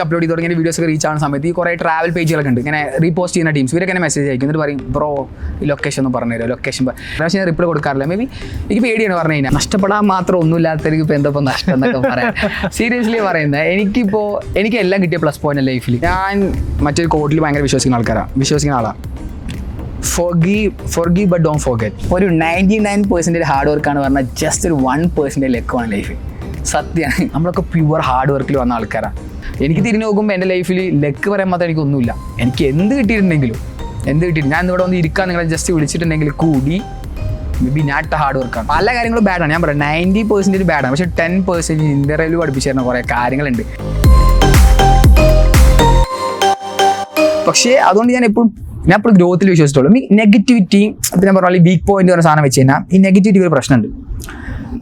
Upload ചെയ്ത് തുടങ്ങിയ videos ഒക്കെ റീച്ച് ആവുന്ന സമയത്ത് ഈ കുറേ ട്രാവൽ പേജുകളൊക്കെ ഉണ്ട് ഇങ്ങനെ റീപോസ്റ്റ് ചെയ്യുന്ന ടീംസ് ഇവരൊക്കെ മെസ്സേജ് അയക്കും എന്നിട്ട് പറയും ബ്രോ ഈ ലൊക്കേഷൻ ഒന്ന് പറഞ്ഞു തരുമോ ലൊക്കേഷൻ പക്ഷേ ഞാൻ റിപ്ലൈ കൊടുക്കാറില്ല മേ ബി എനിക്ക് പേടിയാണ് പറഞ്ഞു കഴിഞ്ഞാൽ നഷ്ടപ്പെടാൻ മാത്രം ഒന്നുമില്ലാത്തവർക്ക് ഇപ്പോൾ എന്തോ നഷ്ടം എന്നൊക്കെ പറയാം സീരിയസ്ലി പറയുന്നത് എനിക്ക് എല്ലാം കിട്ടിയ പ്ലസ് പോയിന്റ് ലൈഫിൽ ഞാൻ മറ്റൊരു കോഡിൽ ഭയങ്കര വിശ്വസിക്കുന്ന ആളാണ് forgive but don't forget. ഒരു 99% ഹാർഡ് വർക്കാണ് പറഞ്ഞാൽ ജസ്റ്റ് ഒരു 1% ലക്കാണ് ലൈഫ്. സത്യമാണ്, നമ്മളൊക്കെ പ്യുവർ ഹാർഡ് വർക്കിൽ വന്ന ആൾക്കാരാണ്. എനിക്ക് തിരിഞ്ഞു നോക്കുമ്പോൾ എൻ്റെ ലൈഫിൽ ലക്ക് പറയാൻ മാത്രം എനിക്കൊന്നുമില്ല. എനിക്ക് എന്ത് കിട്ടിയിട്ടുണ്ടെങ്കിലും ഞാൻ ഇവിടെ വന്ന് ഇരിക്കാൻ നിങ്ങളെ ജസ്റ്റ് വിളിച്ചിട്ടുണ്ടെങ്കിൽ കൂടി മേ ബി നാട്ട് ഹാർഡ് വർക്കാണ്. പല കാര്യങ്ങളും ബാഡാണ്. ഞാൻ പറയാം 90% ബാഡാണ്, പക്ഷേ 10% ഇന്റർവ്യൂവിൽ പഠിപ്പിച്ചു തരുന്ന കുറേ കാര്യങ്ങളുണ്ട്. പക്ഷേ അതുകൊണ്ട് ഞാൻ എപ്പോഴും ഗ്രോത്തിൽ വിശ്വസിച്ചുള്ളൂ. ഈ നെഗറ്റിവിറ്റി ഞാൻ പറഞ്ഞാൽ വീക്ക് പോയിന്റ് പറഞ്ഞ സാധനം വെച്ച് കഴിഞ്ഞാൽ ഈ നെഗറ്റിവിറ്റി ഒരു പ്രശ്നമുണ്ട്.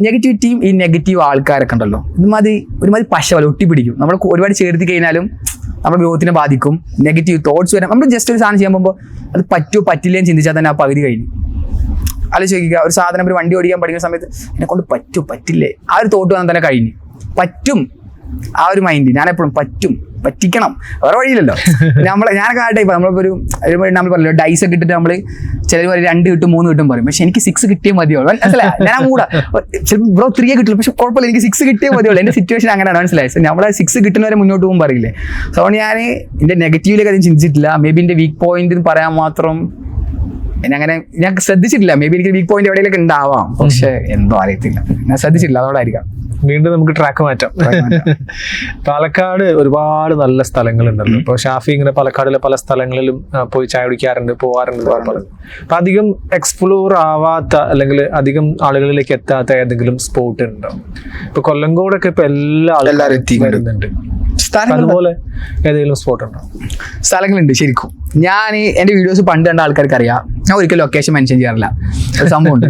നെഗറ്റിവിറ്റിയും ഈ നെഗറ്റീവ് ആൾക്കാരൊക്കെ ഉണ്ടല്ലോ ഒരുമാതിരി പശ പോലെ ഒട്ടിപ്പിടിക്കും. നമ്മൾ ഒരുപാട് ചേർത്തി കഴിഞ്ഞാലും നമ്മുടെ ഗ്രോത്തിനെ ബാധിക്കും. നെഗറ്റീവ് തോട്ട്സ് വരാം. നമ്മൾ ജസ്റ്റ് ഒരു സാധനം ചെയ്യാൻ പോകുമ്പോൾ അത് പറ്റുമോ പറ്റില്ലേന്ന് ചിന്തിച്ചാൽ തന്നെ ആ പകുതി കഴിഞ്ഞു. ആലോചിക്കുക, ഒരു സാധനം ഒരു വണ്ടി ഓടിക്കാൻ പഠിക്കുന്ന സമയത്ത് എന്നെ കൊണ്ട് പറ്റുമോ പറ്റില്ലേ ആ ഒരു തോട്ട് വന്നാൽ തന്നെ കഴിഞ്ഞു. പറ്റും ആ ഒരു മൈൻഡ്. ഞാനെപ്പോഴും പറ്റിക്കണം, വേറെ വഴിയില്ലല്ലോ. ഞാനൊക്കെ ആ ടൈപ്പ്. നമ്മളിപ്പോൾ നമ്മൾ പറയല്ലോ ഡൈസ് ഒക്കെ ഇട്ടിട്ട് നമ്മൾ ചിലർ 2 കിട്ടും 3 കിട്ടും പറയും. പക്ഷെ എനിക്ക് 6 കിട്ടിയേ മതിയുള്ളൂ. മനസ്സിലായി, ഞാൻ കൂടാ ചിലപ്പോൾ ബ്രോ 3 കിട്ടില്ല, പക്ഷെ കുഴപ്പമില്ല, എനിക്ക് 6 കിട്ടിയേ മതിയുള്ളൂ. എൻ്റെ സിറ്റുവേഷൻ അങ്ങനെയാണ്. മനസ്സിലായി. സോ നമ്മളെ 6 കിട്ടുന്നവരെ മുന്നോട്ട് പോകും പറയില്ലേ. സോ അതുകൊണ്ട് ഞാൻ എൻ്റെ നെഗറ്റീവിലേക്ക് അധികം ചിന്തിച്ചിട്ടില്ല. മേ ബി എൻ്റെ വീക്ക് പോയിന്റ് പറയാൻ മാത്രം ഞാൻ ശ്രദ്ധിച്ചിട്ടില്ല. മേ ബി എനിക്ക് വീക്ക് പോയിന്റ് എവിടെയെങ്കിലും ഉണ്ടാവാം, പക്ഷെ എന്തോ അറിയത്തില്ല, ഞാൻ ശ്രദ്ധിച്ചിട്ടില്ല. അതോടായിരിക്കാം. വീണ്ടും നമുക്ക് ട്രാക്ക് മാറ്റാം. പാലക്കാട് ഒരുപാട് നല്ല സ്ഥലങ്ങളുണ്ടല്ലോ. ഇപ്പോൾ ഷാഫി ഇങ്ങനെ പാലക്കാടിലെ പല സ്ഥലങ്ങളിലും പോയി ചായ കുടിക്കാറുണ്ട്, പോവാറുണ്ട്. അപ്പൊ അധികം എക്സ്പ്ലോർ ആവാത്ത അല്ലെങ്കിൽ അധികം ആളുകളിലേക്ക് എത്താത്ത ഏതെങ്കിലും സ്പോട്ട് ഉണ്ടോ? ഇപ്പൊ കൊല്ലങ്കോടൊക്കെ ഇപ്പൊ എല്ലാ ആളുകളും വരുന്നുണ്ട്. അതുപോലെ ഏതെങ്കിലും സ്പോട്ട് ഉണ്ടോ? സ്ഥലങ്ങളുണ്ട് ശരിക്കും. ഞാൻ എൻ്റെ വീഡിയോസ് പണ്ട് കണ്ട ആൾക്കാർക്ക് അറിയാം, ഞാൻ ഒരിക്കലും ലൊക്കേഷൻ മെൻഷൻ ചെയ്യാറില്ല. ഒരു സംഭവമുണ്ട്.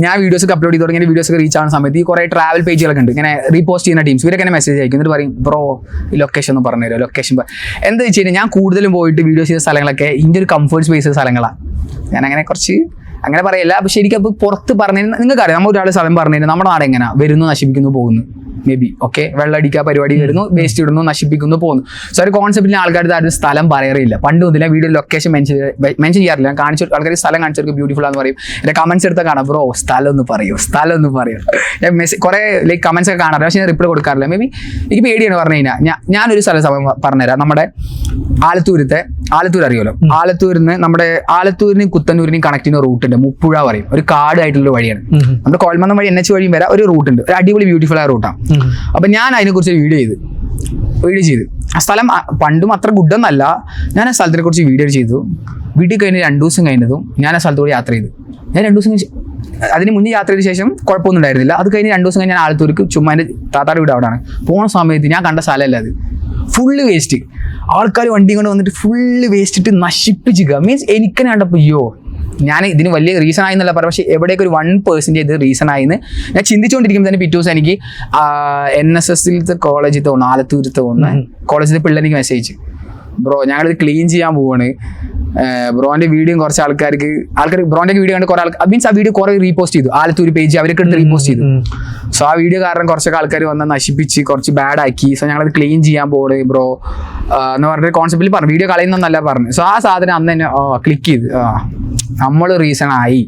ഞാൻ വീഡിയോസ് ഒക്കെ അപ്ലോഡ് ചെയ്ത് തുടങ്ങിയ വീഡിയോസ് ഒക്കെ റീച്ച് ആവുന്ന സമയത്ത് ഈ കുറേ ട്രാവൽ പേജുകളൊക്കെ ഉണ്ട് ഇങ്ങനെ റീപോസ്റ്റ് ചെയ്യുന്ന ടീംസ് ഇവരൊക്കെ മെസ്സേജ് അയക്കും എന്നിട്ട് പറയും ബ്രോ ഈ ലൊക്കേഷൻ ഒന്ന് പറഞ്ഞു തരുമോ ലൊക്കേഷൻ എന്താ വെച്ച് കഴിഞ്ഞാൽ ഞാൻ കൂടുതലും പോയിട്ട് വീഡിയോസ് ചെയ്ത സ്ഥലങ്ങളൊക്കെ ഇതിൻ്റെ ഒരു കംഫർട്ട് സ്പേസ് സ്ഥലങ്ങളാണ്. ഞാൻ അങ്ങനെ പറയില്ല. പക്ഷെ എനിക്കപ്പോൾ പുറത്ത് പറഞ്ഞു നിങ്ങൾക്കറിയാം, നമ്മൾ ഒരാൾ സ്ഥലം പറഞ്ഞു കഴിഞ്ഞാൽ നമ്മുടെ നാട് എങ്ങനെ വരുന്നു, നശിപ്പിക്കുന്നു, പോകുന്നു. മേ ബി ഓക്കെ, വെള്ളമടിക്കുക പരിപാടി വരുന്നു, വേസ്റ്റ് ഇടുന്നു, നശിപ്പിക്കുന്നു, പോകുന്നു. സോ ഒരു കോൺസെപ്റ്റിൽ ആൾക്കാരുടെ ആരും സ്ഥലം പറയാറില്ല. പണ്ട് മുതലേ വീഡിയോ ലൊക്കേഷൻ മെൻഷൻ ചെയ്യാറില്ല. ഞാൻ ആൾക്കാർ സ്ഥലം കാണിച്ചവർക്ക് ബ്യൂട്ടിഫുൾ ആണെന്ന് പറയും. എൻ്റെ കമന്റ്സ് എടുത്താൽ കാണാം ബ്രോ സ്ഥലം ഒന്ന് പറയൂ. ഞാൻ കുറേ കമന്റ്സ് ഒക്കെ കാണാറില്ല, പക്ഷേ ഞാൻ റിപ്ലൈ കൊടുക്കാറില്ല. മേ ബി എനിക്ക് പേടിയാണ് പറഞ്ഞു കഴിഞ്ഞാൽ. ഞാനൊരു സ്ഥലം പറഞ്ഞുതരാം. നമ്മുടെ ആലത്തൂർ അറിയുമല്ലോ. ആലത്തൂരിന് കുത്തന്നൂരിനെയും കണക്ട് ചെയ്യുന്ന റൂട്ട് ഉണ്ട്. മുപ്പുഴ പറയും. ഒരു കാടായിട്ടുള്ള വഴിയാണ്. നമ്മുടെ കോൽമന്നം വഴി NH വഴിയും വരാം. ഒരു റൂട്ടുണ്ട്, ഒരു അടിപൊളി ബ്യൂട്ടിഫുൾ ആയ റൂട്ടാണ്. അപ്പൊ ഞാൻ അതിനെക്കുറിച്ച് വീഡിയോ ചെയ്തു. ആ സ്ഥലം പണ്ടും അത്ര ഗുഡൊന്നല്ല. ഞാൻ ആ സ്ഥലത്തിനെ കുറിച്ച് വീഡിയോ ചെയ്തു. വീട്ടിൽ കഴിഞ്ഞ് 2 ദിവസം കഴിഞ്ഞതും ഞാൻ ആ സ്ഥലത്തോട് യാത്ര ചെയ്തു. ഞാൻ 2 ദിവസം അതിന് മുന്നേ യാത്ര ചെയ്ത ശേഷം കുഴപ്പമൊന്നും ഉണ്ടായിരുന്നില്ല. അത് കഴിഞ്ഞ് 2 ദിവസം കഴിഞ്ഞ് ഞാൻ ആലത്തൂർക്ക് ചുമ്മാ എൻ്റെ താത്താടെ വീട് അവിടെയാണ്. പോണ സമയത്ത് ഞാൻ കണ്ട സ്ഥലമല്ല അത്. Full waste. ആൾക്കാർ വണ്ടി കൊണ്ട് വന്നിട്ട് ഫുള്ള് വേസ്റ്റ് ഇട്ട് നശിപ്പിച്ചിരിക്കുക. മീൻസ് എനിക്ക് കണ്ടപ്പോൾ ഞാൻ ഇതിന് വലിയ റീസൺ ആയി എന്നല്ല പറയാം, പക്ഷേ എവിടെയൊക്കെ ഒരു 1% ഇത് റീസൺ ആയിന്ന് ഞാൻ ചിന്തിച്ചുകൊണ്ടിരിക്കുമ്പോൾ തന്നെ പിറ്റേ ദിവസം എനിക്ക് NSSലത്തെ കോളേജിൽ തോന്നുന്നു, ആലത്തൂരത്ത് തോന്നുന്നു കോളേജിലെ പിള്ളേർ എനിക്ക് മെസ്സേജ് ബ്രോ ഞങ്ങളിത് ക്ലീൻ ചെയ്യാൻ പോവാണ്. ബ്രോന്റെ വീഡിയോ കുറച്ച് ആൾക്കാർ ബ്രോന്റെ വീഡിയോ കണ്ട് കുറെ ആൾക്കാർ മീൻസ് ആ വീഡിയോ കുറെ റീപോസ്റ്റ് ചെയ്തു. ആലത്തൂർ പേജ് അവരൊക്കെ എടുത്ത് റീപോസ്റ്റ് ചെയ്തു. സോ ആ വീഡിയോ കാരണം കുറച്ചൊക്കെ ആൾക്കാർ വന്ന് നശിപ്പിച്ച് കുറച്ച് ബാഡ് ആക്കി. സോ ഞങ്ങളത് ക്ലീൻ ചെയ്യാൻ പോണ് ബ്രോ എന്ന് പറഞ്ഞ കോൺസെപ്റ്റിൽ പറഞ്ഞു. വീഡിയോ കളയുന്നല്ല പറഞ്ഞു. സോ ആ സാധനം അന്ന് തന്നെ ക്ലിക്ക് ചെയ്ത് നമ്മൾ റീസൺ ആയി.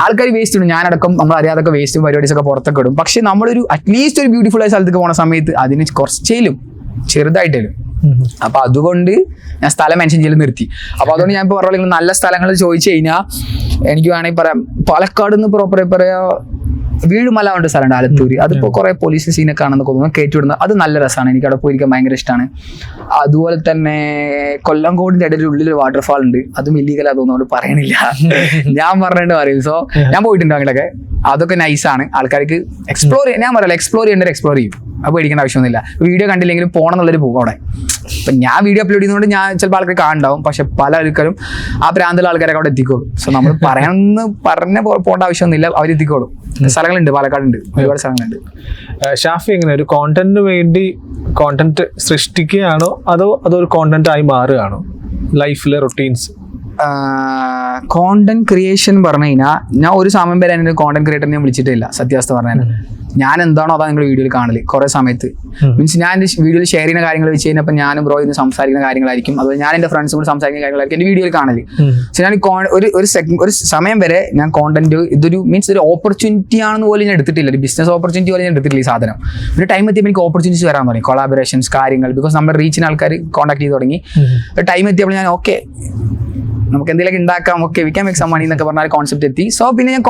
ആൾക്കാർ വേസ്റ്റ് ഇടും, ഞാനടക്കം നമ്മൾ അറിയാതൊക്കെ വേസ്റ്റും പരിപാടീസ് ഒക്കെ പുറത്തൊക്കെ ഇടും. പക്ഷെ നമ്മളൊരു അറ്റ്ലീസ്റ്റ് ഒരു ബ്യൂട്ടിഫുൾ ആയ സ്ഥലത്തേക്ക് പോണ സമയത്ത് അതിന് കുറച്ചേലും ചെറുതായിട്ടേലും. അപ്പൊ അതുകൊണ്ട് ഞാൻ സ്ഥലം മെൻഷൻ ചെയ്ത് നിർത്തി. അപ്പൊ അതുകൊണ്ട് ഞാൻ ഇപ്പൊ പറഞ്ഞ നല്ല സ്ഥലങ്ങൾ ചോദിച്ചു കഴിഞ്ഞാൽ എനിക്ക് വേണമെങ്കിൽ പറയാം. പാലക്കാട് നിന്ന് പ്രോപ്പർ പറയാ വീഴുമല കൊണ്ട് സ്ഥലമുണ്ട് ആലത്തൂര്. അതിപ്പോ കുറെ പോലീസ് സീനൊക്കെ ആണെന്ന് തോന്നുന്നു കയറ്റിവിടുന്നത്. അത് നല്ല രസമാണ്, എനിക്ക് അവിടെ പോയിരിക്കാൻ ഭയങ്കര ഇഷ്ടമാണ്. അതുപോലെ തന്നെ കൊല്ലംകോടിന്റെ ഇടയിൽ ഉള്ളിൽ ഒരു വാട്ടർഫാൾ ഉണ്ട്. അതും ഇല്ലീഗലാ തോന്നുന്നു, പറയണില്ല, ഞാൻ പറഞ്ഞിട്ട് പറയും. സോ ഞാൻ പോയിട്ടുണ്ട് അങ്ങനെയൊക്കെ. അതൊക്കെ നൈസാണ്. ആൾക്കാർക്ക് എക്സ്പ്ലോർ ചെയ്യാൻ ഞാൻ പറയല്ലോ, എക്സ്പ്ലോർ ചെയ്യേണ്ടവർ എക്സ്പ്ലോർ ചെയ്യും. അത് പേടിക്കേണ്ട ആവശ്യമൊന്നുമില്ല. വീഡിയോ കണ്ടില്ലെങ്കിലും പോകണം എന്നുള്ളൊരു പോകും അവിടെ. ഇപ്പം ഞാൻ വീഡിയോ അപ്ലോഡ് ചെയ്യുന്നതുകൊണ്ട് ഞാൻ ചിലപ്പോൾ ആൾക്കാർ കാണുണ്ടാവും, പക്ഷെ പല ആൾക്കാരും ആ പ്രാന്തുള്ള ആൾക്കാരൊക്കെ അവിടെ എത്തിക്കോളും. സോ നമ്മൾ പറഞ്ഞ് പോകേണ്ട ആവശ്യമൊന്നുമില്ല, അവരെത്തിക്കോളും. സ്ഥലങ്ങളുണ്ട്, പാലക്കാടുണ്ട്, ഒരുപാട് സ്ഥലങ്ങളുണ്ട്. ഷാഫി എങ്ങനെ ഒരു കോണ്ടന്റിന് വേണ്ടി കോണ്ടന്റ് സൃഷ്ടിക്കുകയാണോ അതോ അതൊരു കോണ്ടന്റ് ആയി മാറുകയാണോ ലൈഫിലെ റൊട്ടീൻസ്? കോണ്ടന്റ് ക്രിയേഷൻ പറഞ്ഞു കഴിഞ്ഞാൽ ഞാൻ ഒരു സമയം വരെ എൻ്റെ കോണ്ടന്റ് ക്രിയേറ്ററിനെ വിളിച്ചിട്ടില്ല, സത്യാവസ്ഥ പറഞ്ഞാൽ. ഞാൻ എന്താണോ അതാണ് നിങ്ങൾ വീഡിയോയിൽ കാണല് കുറേ സമയത്ത്. മീൻസ് ഞാൻ എൻ്റെ വീഡിയോയിൽ ഷെയർ ചെയ്യുന്ന കാര്യങ്ങൾ വെച്ച് കഴിഞ്ഞപ്പോൾ ഞാനും ബ്രോ ഇന്ന് സംസാരിക്കുന്ന കാര്യങ്ങളായിരിക്കും, അതുപോലെ ഞാൻ എൻ്റെ ഫ്രണ്ട്സും കൂടി സംസാരിക്കുന്ന കാര്യങ്ങളായിരിക്കും എൻ്റെ വീഡിയോയിൽ കാണല്. സോ ഞാൻ ഒരു സമയം വരെ ഞാൻ കോണ്ടന്റ് ഇതൊരു മീൻസ് ഒരു ഓപ്പർച്യൂണിറ്റി ആണെന്ന് പോലും ഞാൻ എടുത്തിട്ടില്ല, ഒരു ബിസിനസ് ഓപ്പർച്യൂണിറ്റി പോലും ഞാൻ എടുത്തിട്ടില്ല ഈ സാധനം. ഒരു ടൈം എത്തിയപ്പോൾ എനിക്ക് ഓപ്പർച്യൂണിറ്റീസ് വരാൻ തുടങ്ങി, കൊളാബറേഷൻസ് കാര്യങ്ങൾ, ബിക്കോസ് നമ്മുടെ റീച്ചിന് ആൾക്കാർ കോൺടാക്ട് ചെയ്ത് തുടങ്ങി. ഒരു ടൈം എത്തിയപ്പോൾ ഞാൻ ഓക്കെ നമുക്ക് എന്തെങ്കിലുമൊക്കെ ഉണ്ടാക്കാം, okay we can make some money എന്നൊക്കെ പറഞ്ഞ കോൺസെപ്റ്റ് എത്തി. സോ പിന്നെ ഞാൻ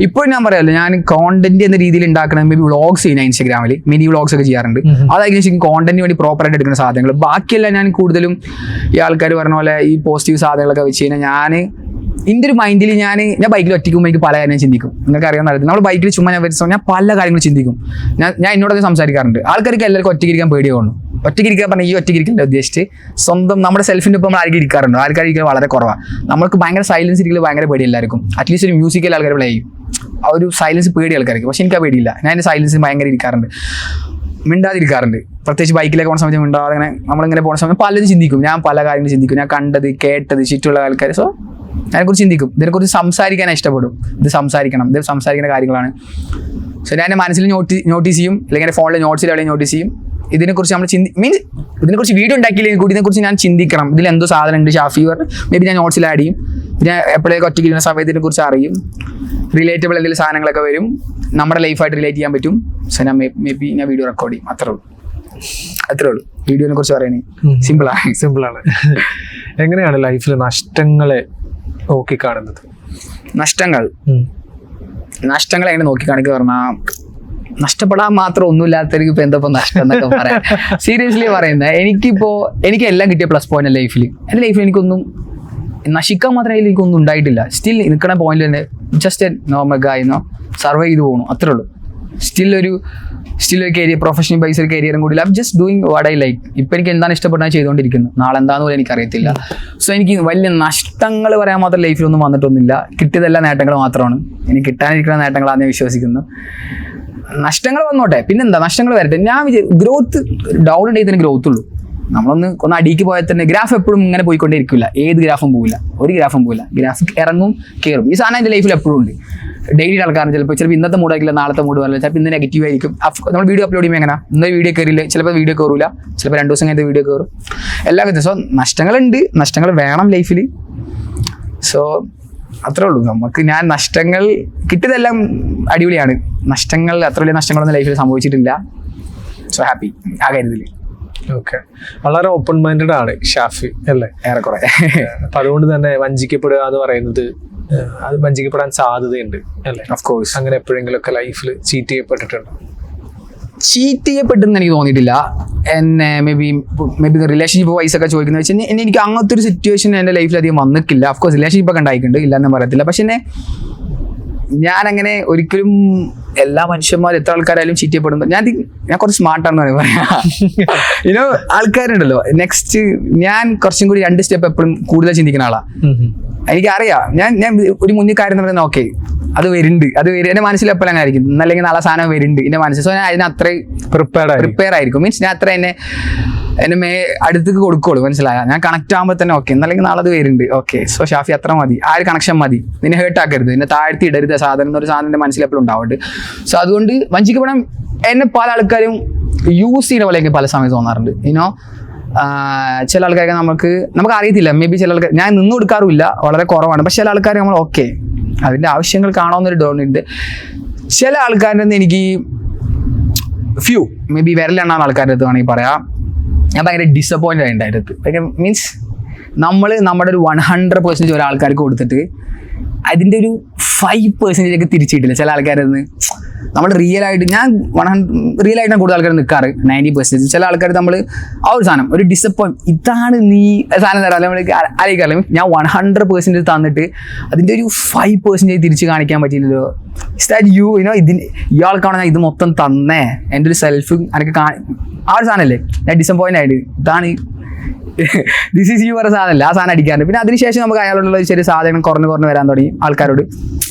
ഇപ്പോഴും ഞാൻ പറയാമല്ലോ, ഞാൻ കോണ്ടന്റ് എന്ന രീതിയിൽ ഉണ്ടാക്കണം. മേ ബി വ്ളോഗ്സ് ചെയ്യുന്ന ഇൻസ്റ്റാഗ്രാമിൽ മിനി വ്ളോഗ്സ് ഒക്കെ ചെയ്യാറുണ്ട്. അതായിരിക്കും ശരിക്കും കോണ്ടന്റ് വേണ്ടി പ്രോപ്പറായിട്ട് എടുക്കുന്ന സാധനങ്ങൾ. ബാക്കിയെല്ലാം ഞാൻ കൂടുതലും ഈ ആൾക്കാർ പറഞ്ഞ പോലെ ഈ പോസിറ്റീവ് സാധനങ്ങളൊക്കെ വെച്ച് കഴിഞ്ഞാൽ ഞാൻ എൻ്റെ ഒരു മൈൻഡിൽ ഞാൻ ബൈക്കിൽ ഒറ്റയ്ക്കുമ്പോൾ എനിക്ക് പല കാര്യങ്ങളും ചിന്തിക്കും. നിങ്ങൾക്ക് അറിയാൻ നടത്തും നമ്മൾ ബൈക്കിൽ ചുമ്മാ ഞാൻ പല കാര്യങ്ങളും ചിന്തിക്കും. ഞാൻ എന്നോടൊക്കെ സംസാരിക്കാറുണ്ട്. ആൾക്കാർക്ക് എല്ലാവർക്കും ഒറ്റയ്ക്കിരിക്കാൻ പേടിയാവുന്നു. ഒറ്റയ്ക്കിരിക്കാൻ പറഞ്ഞാൽ ഈ ഒറ്റയ്ക്കിരിക്കില്ല ഉദ്ദേശിച്ച് സ്വന്തം നമ്മുടെ സെൽഫിൻ്റെ ഒപ്പം നമ്മൾ ആർക്കും ഇരിക്കാറുണ്ടോ? ആൾക്കാരിക്കൽ വളരെ കുറവാണ്. നമ്മൾക്ക് ഭയങ്കര സൈലൻസ് ഇരിക്കൽ ഭയങ്കര പേടി എല്ലാവർക്കും. അറ്റ്ലീസ്റ്റ് ഒരു മ്യൂസിക്കൽ ആൾക്കാർ പ്ലേ ചെയ്യും, ആ ഒരു സൈലൻസ് പേടി ആൾക്കാർക്ക്. പക്ഷെ എനിക്ക് ആ പേടിയില്ല. ഞാൻ എൻ്റെ സൈലൻസ് ഭയങ്കര ഇരിക്കാറുണ്ട്, മിണ്ടാതിരിക്കാറുണ്ട്. പ്രത്യേകിച്ച് ബൈക്കിലേക്ക് പോകുന്ന സമയത്ത് മിണ്ടാതെ അങ്ങനെ നമ്മളിങ്ങനെ പോകുന്ന സമയത്ത് പലതും ചിന്തിക്കും. ഞാൻ പല കാര്യങ്ങളും ചിന്തിക്കും, ഞാൻ കണ്ടത് കേട്ടത് ചുറ്റുമുള്ള ആൾക്കാർ. സോ അതിനെക്കുറിച്ച് ചിന്തിക്കും, ഇതിനെക്കുറിച്ച് സംസാരിക്കാൻ ഇഷ്ടപ്പെടും. ഇത് സംസാരിക്കുന്ന കാര്യങ്ങളാണ്. സോ ഞാൻ എൻ്റെ മനസ്സിൽ നോട്ടീസ് ചെയ്യും, അല്ലെങ്കിൽ എൻ്റെ ഫോണിൽ നോട്ട്സിൽ എവിടെയും നോട്ടീസ് ചെയ്യും. ഇതിനെക്കുറിച്ച് നമ്മൾ മീൻസ് ഇതിനെക്കുറിച്ച് വീഡിയോ ഉണ്ടാക്കിയില്ലെങ്കിൽ കൂടി ഇതിനെക്കുറിച്ച് ഞാൻ ചിന്തിക്കണം. ഇതിൽ എന്തോ സാധനം ഉണ്ട് ഷാഫി പറഞ്ഞ് മേ ബി ഞാൻ നോട്ട്സിൽ ആഡ് ചെയ്യും. പിന്നെ എപ്പോഴേക്കും ഒറ്റയ്ക്ക് സമയത്ത് ഇതിനെക്കുറിച്ച് അറിയും. റിലേറ്റബിൾ എന്തെങ്കിലും സാധനങ്ങളൊക്കെ വരും, നമ്മുടെ ലൈഫായിട്ട് റിലേറ്റ് ചെയ്യാൻ പറ്റും. സോ ഞാൻ മേ ബി ഞാൻ വീഡിയോ റെക്കോർഡ് ചെയ്യും. അത്രേ ഉള്ളൂ വീഡിയോനെ കുറിച്ച് പറയണേ. സിമ്പിളാണ്. എങ്ങനെയാണ് ലൈഫിൽ നഷ്ടങ്ങളെ നോക്കിക്കാണുന്നത്? നഷ്ടങ്ങൾ എങ്ങനെ നോക്കിക്കാണിക്കുക പറഞ്ഞാൽ, നഷ്ടപ്പെടാൻ മാത്രം ഒന്നുമില്ലാത്തവർക്ക് ഇപ്പൊ എന്തോ നഷ്ടം എന്നൊക്കെ പറയാം. സീരിയസ്ലി പറയുന്നത്, എനിക്ക് എല്ലാം കിട്ടിയ പ്ലസ് പോയിന്റ് ലൈഫിൽ. എൻ്റെ ലൈഫിൽ എനിക്കൊന്നും നശിക്കാൻ മാത്രമേ എനിക്കൊന്നും ഉണ്ടായിട്ടില്ല. സ്റ്റിൽ നിൽക്കുന്ന പോയിന്റ് തന്നെ ജസ്റ്റ് നോർമൽ ഗായിന്നോ സർവൈവ് ചെയ്ത് പോകണം, അത്രേ ഉള്ളൂ. സ്റ്റിൽ ഒരു കരിയർ, പ്രൊഫഷണൽ ബേസ് ഒരു കരിയറും കൂടി I just doing what I like. ഇപ്പം എനിക്ക് എന്താണ് ഇഷ്ടപ്പെട്ടാൽ ചെയ്തുകൊണ്ടിരിക്കുന്നത്. നാളെ എന്താന്ന് പോലും എനിക്കറിയത്തില്ല. സോ എനിക്ക് വലിയ നഷ്ടങ്ങൾ പറയാൻ മാത്രം ലൈഫിലൊന്നും വന്നിട്ടൊന്നുമില്ല. കിട്ടിയതെല്ലാം നേട്ടങ്ങൾ മാത്രമാണ്. ഇനി കിട്ടാനിരിക്കുന്ന നേട്ടങ്ങളാണെന്ന് ഞാൻ വിശ്വസിക്കുന്നു. നഷ്ടങ്ങൾ വന്നോട്ടെ, പിന്നെന്താ, നഷ്ടങ്ങൾ വരട്ടെ. ഞാൻ ഗ്രോത്ത് ഡൗൺ ഉണ്ടെങ്കിൽ തന്നെ ഗ്രോത്ത് ഉള്ളൂ. നമ്മളൊന്ന് അടിക്ക് പോയാൽ തന്നെ ഗ്രാഫ് എപ്പോഴും ഇങ്ങനെ പോയിക്കൊണ്ടേ ഇരിക്കില്ല. ഏത് ഗ്രാഫും പോകില്ല, ഒരു ഗ്രാഫും പോകില്ല. ഗ്രാഫ് ഇറങ്ങും കയറും. ഈ സാധനം എൻ്റെ ലൈഫിൽ എപ്പോഴും ഉണ്ട്. ഡെയിലി ആൾക്കാർ ചിലപ്പോൾ ഇന്നത്തെ മൂടാക്കില്ല, നാളത്തെ മൂഡ് വരില്ല, ചിലപ്പോൾ ഇന്ന് നെഗറ്റീവ് ആയിരിക്കും. നമ്മൾ വീഡിയോ അപ്ലോഡ് ചെയ്യുമ്പോൾ എങ്ങനെ ഇന്ന് വീഡിയോ കയറില്ല, ചിലപ്പോൾ വീഡിയോ കയറില്ല, ചിലപ്പോൾ 2 ദിവസം കഴിഞ്ഞ് വീഡിയോ കയറും, എല്ലാ വിധം. സോ നഷ്ടങ്ങളുണ്ട്, നഷ്ടങ്ങൾ വേണം ലൈഫിൽ. സോ അത്രേ ഉള്ളൂ. നമുക്ക് ഞാൻ നഷ്ടങ്ങൾ കിട്ടിയതെല്ലാം അടിപൊളിയാണ്. നഷ്ടങ്ങൾ അത്ര വലിയ നഷ്ടങ്ങളൊന്നും ലൈഫിൽ സംഭവിച്ചിട്ടില്ല. സോ ഹാപ്പി ആ കാര്യത്തിൽ. ഓക്കെ, വളരെ ഓപ്പൺ മൈൻഡഡ് ആണ് ഷാഫി അല്ലേ? ഏറെക്കുറെ. അപ്പൊ അതുകൊണ്ട് തന്നെ വഞ്ചിക്കപ്പെടുക എന്ന് പറയുന്നത് അത് വഞ്ചിക്കപ്പെടാൻ സാധ്യതയുണ്ട് അല്ലേ? Of course. അങ്ങനെ എപ്പോഴെങ്കിലും ഒക്കെ ലൈഫിൽ ചീറ്റ് ചെയ്യപ്പെട്ടിട്ടുണ്ടോ? ചീറ്റ് ചെയ്യപ്പെട്ടെന്ന് എനിക്ക് തോന്നിയിട്ടില്ല. എന്നെ മേ ബി റിലേഷൻഷിപ്പ് വൈസ് ഒക്കെ ചോദിക്കുന്നത് വെച്ചാൽ എനിക്ക് അങ്ങനത്തെ ഒരു സിറ്റുവേഷൻ എൻ്റെ ലൈഫിൽ അധികം വന്നിട്ടില്ല. ഓഫ് കോഴ്സ് റിലേഷൻഷിപ്പ് ഒക്കെ ഉണ്ടായിട്ടുണ്ട്, ഇല്ലെന്ന് പറയത്തില്ല. പക്ഷെ ഞാനങ്ങനെ ഒരിക്കലും എല്ലാ മനുഷ്യന്മാരും എത്ര ആൾക്കാരായാലും ചീറ്റ് ചെയ്യപ്പെടുന്നു. ഞാൻ കുറച്ച് സ്മാർട്ടാണെന്ന് പറയാം. ഇനോ ആൾക്കാരുണ്ടല്ലോ, നെക്സ്റ്റ് ഞാൻ കുറച്ചും കൂടി 2 സ്റ്റെപ്പ് എപ്പോഴും കൂടുതൽ ചിന്തിക്കുന്ന ആളാണ്. എനിക്കറിയാം ഞാൻ ഒരു മുന്നിൽ കാര്യം പറയുന്നത് ഓക്കെ അത് വരുന്നുണ്ട്, എൻ്റെ മനസ്സിൽ എപ്പോഴും അങ്ങനെ ആയിരിക്കും. ഇന്നല്ലെങ്കിൽ നാളെ സാധനം വരുന്നുണ്ട് എൻ്റെ മനസ്സിൽ. സോ ഞാൻ അതിനത്ര പ്രിപ്പയർ ആയിരിക്കും. മീൻസ് ഞാൻ അത്ര എന്നെ അടുത്തേക്ക് കൊടുക്കുള്ളൂ. മനസ്സിലായ ഞാൻ കണക്ട് ആകുമ്പോൾ തന്നെ ഓക്കെ എന്നല്ലെങ്കിൽ നാളെ അത് വരുന്നുണ്ട്. ഓക്കെ, സോ ഷാഫി അത്ര മതി, ആ ഒരു കണക്ഷൻ മതി. നിന്നെ ഹേർട്ട് ആക്കരുത്, നിന്നെ താഴ്ത്തി ഇടരുത് സാധനം എന്നൊരു സാധനം എൻ്റെ മനസ്സിൽ എപ്പോഴും ഉണ്ടാവുന്നുണ്ട്. സോ അതുകൊണ്ട് വഞ്ചിക്കപ്പെടാൻ എന്നെ പല ആൾക്കാരും യൂസ് ചെയ്യുന്ന പോലെ എനിക്ക് പല സമയത്ത് തോന്നാറുണ്ട്. ചില ആൾക്കാരൊക്കെ നമുക്ക് അറിയത്തില്ല. മേ ബി ചില ആൾക്കാർ ഞാൻ നിന്ന് കൊടുക്കാറുമില്ല, വളരെ കുറവാണ്. പക്ഷെ ചില ആൾക്കാർ നമ്മൾ ഓക്കെ അതിൻ്റെ ആവശ്യങ്ങൾ കാണാവുന്നൊരു ഡോണുണ്ട്. ചില ആൾക്കാരുടെ അടുത്ത് എനിക്ക് മേ ബി വിരലെണ്ണാൻ ആൾക്കാരുടെ അടുത്ത് വേണമെങ്കിൽ പറയാം, ഞാൻ ഭയങ്കര ഡിസപ്പോയിൻ്റ് ആയിട്ടുണ്ടായിട്ട്. മീൻസ് നമ്മുടെ ഒരു 100% ഒരാൾക്കാർക്ക് കൊടുത്തിട്ട് അതിൻ്റെ ഒരു 5% തിരിച്ചിട്ടില്ല ചില ആൾക്കാരിൽ നിന്ന്. നമ്മൾ റിയലായിട്ട് ഞാൻ കൂടുതൽ ആൾക്കാർ നിൽക്കാറ് 90%. ചില ആൾക്കാർ നമ്മൾ ആ ഒരു സാധനം ഒരു ഡിസപ്പോയിന്റ്, ഇതാണ് നീ സാധനം തരാം നമ്മൾ അറിയിക്കാറില്ല. ഞാൻ 100% തന്നിട്ട് അതിൻ്റെ ഒരു 5% തിരിച്ച് കാണിക്കാൻ പറ്റിയില്ലല്ലോ. ഇസ് ദാറ്റ് ഇയാൾക്കാണ് ഞാൻ ഇത് മൊത്തം തന്നേ, എൻ്റെ ഒരു സെൽഫ് എനിക്ക് ആ ഒരു സാധനമല്ലേ. ഞാൻ ഡിസപ്പോയിന്റ് ആയിട്ട് ഇതാണ് ദിസ് ഈസ് യു പറഞ്ഞ സാധനമല്ല, ആ സാധനം അടിക്കാറുണ്ട്. പിന്നെ അതിനുശേഷം നമുക്ക് അയാളോടുള്ള ചെറിയ സാധനം കുറഞ്ഞ് വരാൻ തുടങ്ങി ആൾക്കാരോട്.